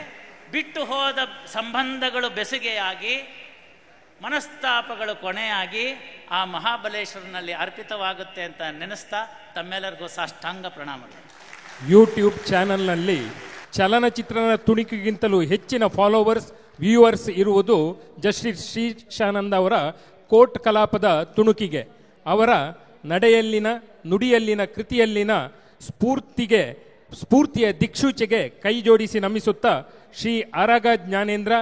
ಬಿಟ್ಟು ಹೋದ ಸಂಬಂಧಗಳು ಬೆಸುಗೆಯಾಗಿ, ಮನಸ್ತಾಪಗಳು ಕೊನೆಯಾಗಿ ಆ ಮಹಾಬಲೇಶ್ವರನಲ್ಲಿ ಅರ್ಪಿತವಾಗುತ್ತೆ ಅಂತ ನೆನೆಸ್ತಾ ತಮ್ಮೆಲ್ಲರಿಗೂ ಸಾಷ್ಟಾಂಗ ಪ್ರಣಾಮಗಳು. ಯೂಟ್ಯೂಬ್ ಚಾನಲ್ನಲ್ಲಿ ಚಲನಚಿತ್ರನ ತುಣುಕಿಗಿಂತಲೂ ಹೆಚ್ಚಿನ ಫಾಲೋವರ್ಸ್, ವ್ಯೂವರ್ಸ್ ಇರುವುದು ಜಸ್ಟಿಸ್ ಶ್ರೀಶಾನಂದ ಅವರ ಕೋರ್ಟ್ ಕಲಾಪದ ತುಣುಕಿಗೆ. ಅವರ ನಡೆಯಲ್ಲಿನ, ನುಡಿಯಲ್ಲಿನ, ಕೃತಿಯಲ್ಲಿನ ಸ್ಫೂರ್ತಿಯ ದಿಕ್ಸೂಚಿಗೆ ಕೈ ಜೋಡಿಸಿ ನಮಿಸುತ್ತಾ ಶ್ರೀ ಆರಗ ಜ್ಞಾನೇಂದ್ರ